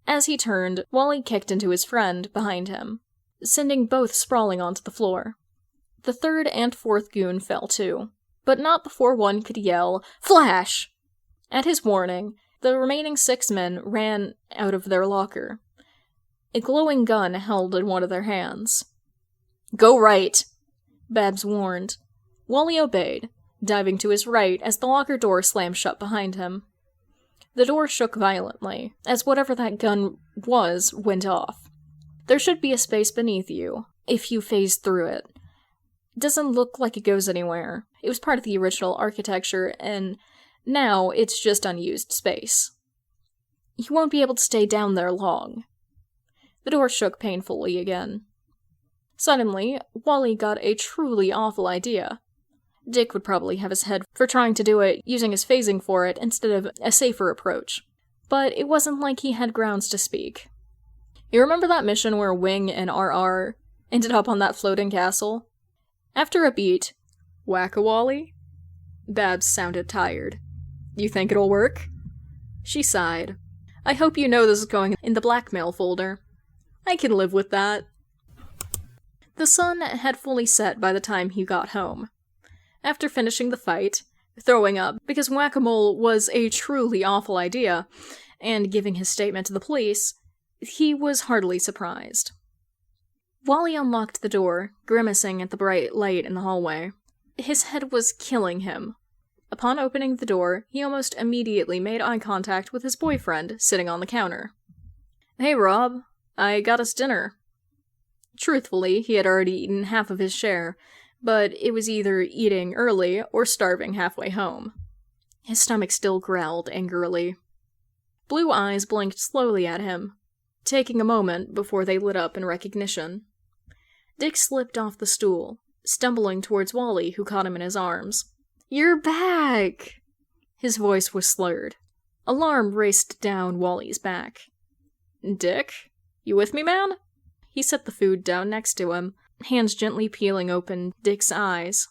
As he turned, Wally kicked into his friend behind him, sending both sprawling onto the floor. The 3rd and 4th goon fell too, but not before one could yell, Flash! At his warning, the remaining 6 men ran out of their locker, a glowing gun held in one of their hands. Go right, Babs warned. Wally obeyed, diving to his right as the locker door slammed shut behind him. The door shook violently, as whatever that gun was went off. There should be a space beneath you, if you phase through it. Doesn't look like it goes anywhere. It was part of the original architecture, and now it's just unused space. You won't be able to stay down there long. The door shook painfully again. Suddenly, Wally got a truly awful idea. Dick would probably have his head for trying to do it using his phasing for it instead of a safer approach. But it wasn't like he had grounds to speak. You remember that mission where Wing and RR ended up on that floating castle? After a beat, Whack-a-Wally? Babs sounded tired. You think it'll work? She sighed. I hope you know this is going in the blackmail folder. I can live with that. The sun had fully set by the time he got home. After finishing the fight, throwing up because whack-a-mole was a truly awful idea, and giving his statement to the police, he was hardly surprised. Wally unlocked the door, grimacing at the bright light in the hallway. His head was killing him. Upon opening the door, he almost immediately made eye contact with his boyfriend, sitting on the counter. "Hey, Rob, I got us dinner." Truthfully, he had already eaten half of his share, but it was either eating early or starving halfway home. His stomach still growled angrily. Blue eyes blinked slowly at him, taking a moment before they lit up in recognition. Dick slipped off the stool, stumbling towards Wally, who caught him in his arms. "You're back!" His voice was slurred. Alarm raced down Wally's back. "Dick? You with me, man?" He set the food down next to him, hands gently peeling open Dick's eyes.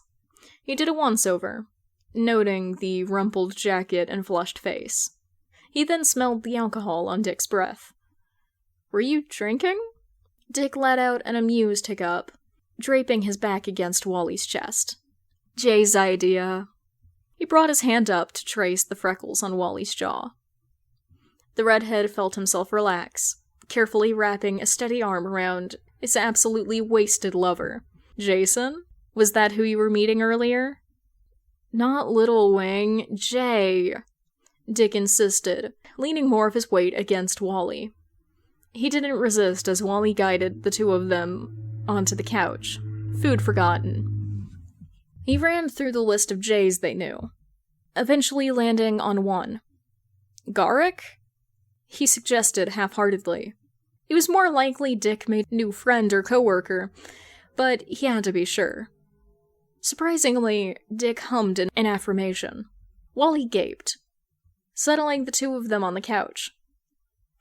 He did a once-over, noting the rumpled jacket and flushed face. He then smelled the alcohol on Dick's breath. "Were you drinking?" Dick let out an amused hiccup, draping his back against Wally's chest. Jay's idea. He brought his hand up to trace the freckles on Wally's jaw. The redhead felt himself relax, carefully wrapping a steady arm around his absolutely wasted lover. "Jason? Was that who you were meeting earlier?" "Not Little Wing, Jay," Dick insisted, leaning more of his weight against Wally. He didn't resist as Wally guided the two of them onto the couch, food forgotten. He ran through the list of Jays they knew, eventually landing on one. "Garrick?" he suggested half-heartedly. It was more likely Dick made a new friend or coworker, but he had to be sure. Surprisingly, Dick hummed an affirmation. Wally gaped, settling the two of them on the couch.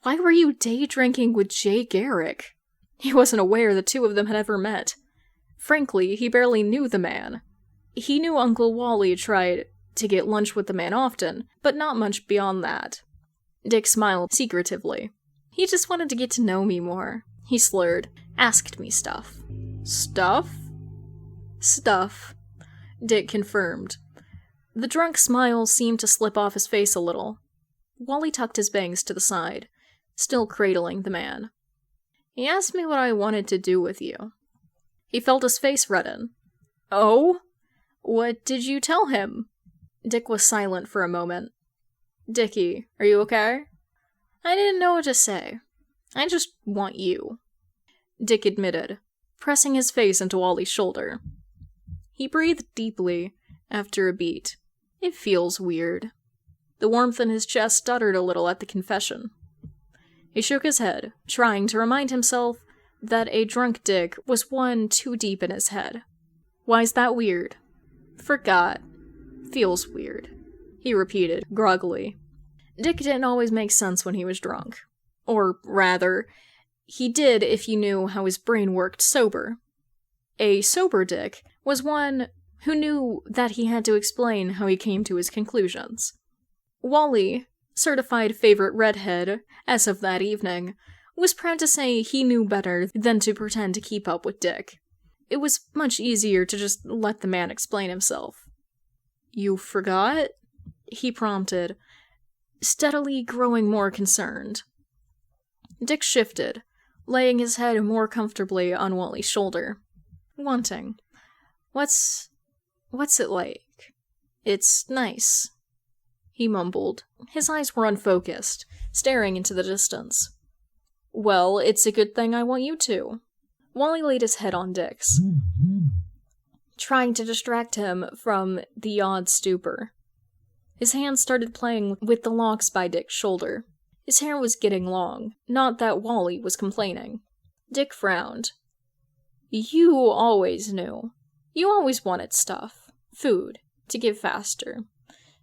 Why were you day-drinking with Jay Garrick? He wasn't aware the two of them had ever met. Frankly, he barely knew the man. He knew Uncle Wally tried to get lunch with the man often, but not much beyond that. Dick smiled secretively. "He just wanted to get to know me more," he slurred. "Asked me stuff." "Stuff?" "Stuff," Dick confirmed. The drunk smile seemed to slip off his face a little. Wally tucked his bangs to the side, still cradling the man. "He asked me what I wanted to do with you." He felt his face redden. "Oh? What did you tell him?" Dick was silent for a moment. "Dickie, are you okay?" "I didn't know what to say. I just want you," Dick admitted, pressing his face into Wally's shoulder. He breathed deeply after a beat. It feels weird. The warmth in his chest stuttered a little at the confession. He shook his head, trying to remind himself that a drunk Dick was one too deep in his head. "Why's that weird?" "Forgot. Feels weird," he repeated, groggily. Dick didn't always make sense when he was drunk. Or, rather, he did if you knew how his brain worked sober. A sober Dick was one who knew that he had to explain how he came to his conclusions. Wally, certified favorite redhead, as of that evening, was proud to say he knew better than to pretend to keep up with Dick. It was much easier to just let the man explain himself. "You forgot?" he prompted, steadily growing more concerned. Dick shifted, laying his head more comfortably on Wally's shoulder. "Wanting. What's it like?" "It's nice," he mumbled. His eyes were unfocused, staring into the distance. "Well, it's a good thing I want you to." Wally laid his head on Dick's, trying to distract him from the odd stupor. His hand started playing with the locks by Dick's shoulder. His hair was getting long, not that Wally was complaining. Dick frowned. "You always knew. You always wanted stuff. Food. To get faster.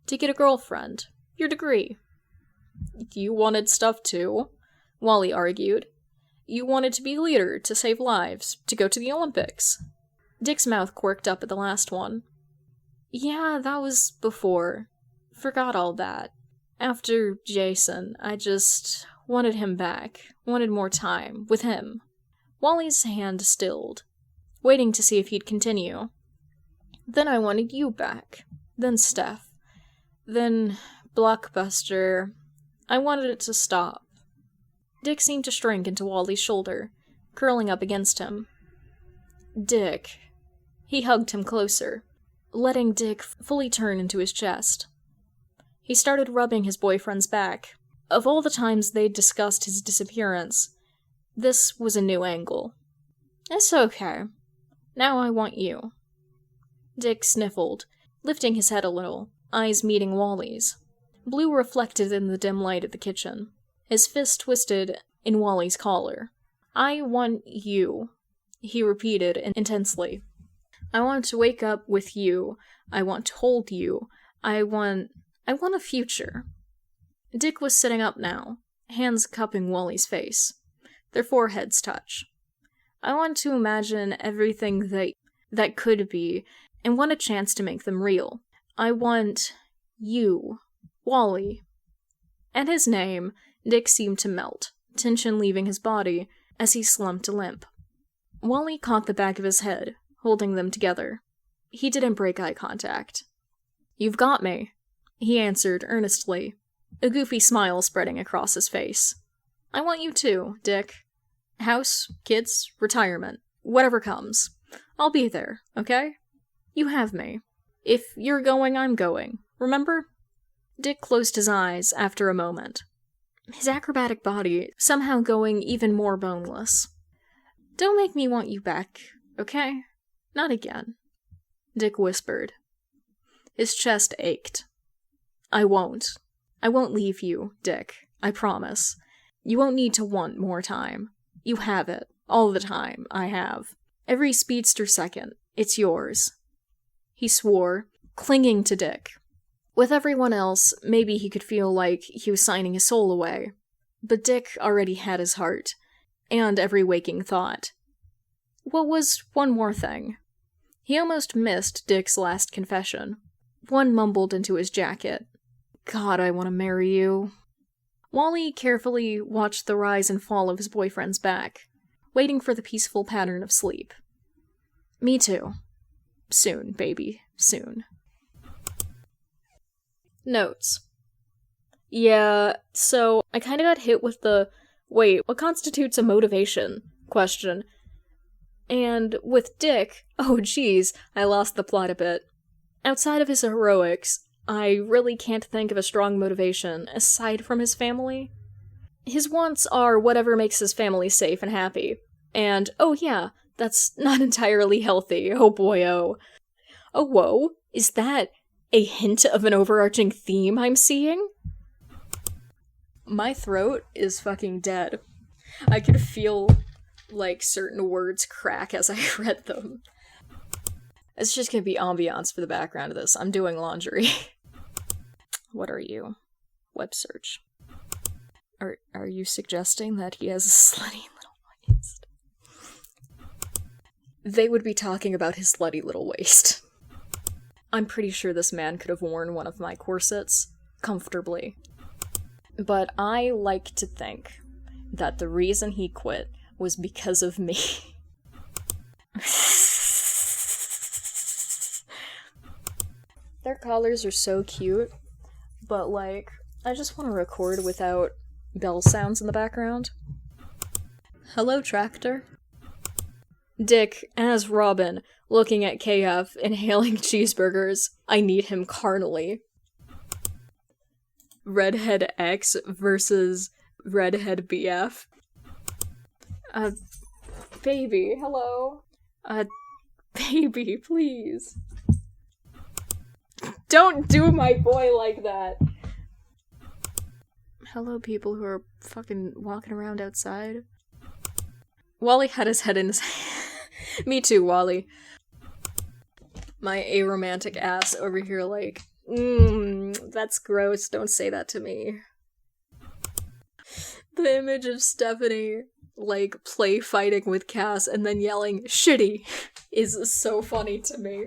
To get a girlfriend. Your degree." "You wanted stuff too," Wally argued. "You wanted to be a leader, to save lives, to go to the Olympics." Dick's mouth quirked up at the last one. "Yeah, that was before. Forgot all that. After Jason, I just wanted him back. Wanted more time. With him." Wally's hand stilled, waiting to see if he'd continue. "Then I wanted you back. Then Steph. Then Blockbuster. I wanted it to stop. Dick seemed to shrink into Wally's shoulder, curling up against him. Dick. He hugged him closer, letting Dick fully turn into his chest. He started rubbing his boyfriend's back. Of all the times they'd discussed his disappearance, this was a new angle. It's okay. Now I want you. Dick sniffled, lifting his head a little, eyes meeting Wally's. Blue reflected in the dim light of the kitchen. His fist twisted in Wally's collar. I want you, he repeated intensely. I want to wake up with you. I want to hold you. I want a future. Dick was sitting up now, hands cupping Wally's face. Their foreheads touch. I want to imagine everything that could be, and want a chance to make them real. I want you, Wally. At his name, Dick seemed to melt, tension leaving his body as he slumped limp. Wally caught the back of his head, holding them together. He didn't break eye contact. You've got me, he answered earnestly, a goofy smile spreading across his face. I want you too, Dick. House, kids, retirement, whatever comes. I'll be there, okay? You have me. If you're going, I'm going. Remember? Dick closed his eyes after a moment, his acrobatic body somehow going even more boneless. Don't make me want you back, okay? Not again, Dick whispered. His chest ached. I won't leave you, Dick. I promise. You won't need to want more time. You have it. All the time. I have. Every speedster second. It's yours. He swore, clinging to Dick. With everyone else, maybe he could feel like he was signing his soul away. But Dick already had his heart, and every waking thought. What was one more thing? He almost missed Dick's last confession. One mumbled into his jacket. God, I want to marry you. Wally carefully watched the rise and fall of his boyfriend's back, waiting for the peaceful pattern of sleep. Me too. Soon, baby. Soon. Notes. Yeah, so I kinda got hit with the, wait, what constitutes a motivation? Question. And with Dick, oh geez, I lost the plot a bit. Outside of his heroics, I really can't think of a strong motivation aside from his family. His wants are whatever makes his family safe and happy. And, oh yeah, that's not entirely healthy, oh boy oh. Oh whoa, is that a hint of an overarching theme I'm seeing? My throat is fucking dead. I could feel, like, certain words crack as I read them. It's just gonna be ambiance for the background of this. I'm doing laundry. What are you? Web search. Are you suggesting that he has a slutty little waist? They would be talking about his slutty little waist. I'm pretty sure this man could have worn one of my corsets comfortably. But I like to think that the reason he quit was because of me. Their collars are so cute, but like, I just want to record without bell sounds in the background. Hello, tractor. Dick, as Robin, looking at KF, inhaling cheeseburgers. I need him carnally. Redhead X versus Redhead BF. Baby, hello? Baby, please. Don't do my boy like that! Hello, people who are fucking walking around outside. Wally had his head in his Me too, Wally. My aromantic ass over here like, that's gross, don't say that to me. The image of Stephanie, like, play fighting with Cass and then yelling, shitty, is so funny to me.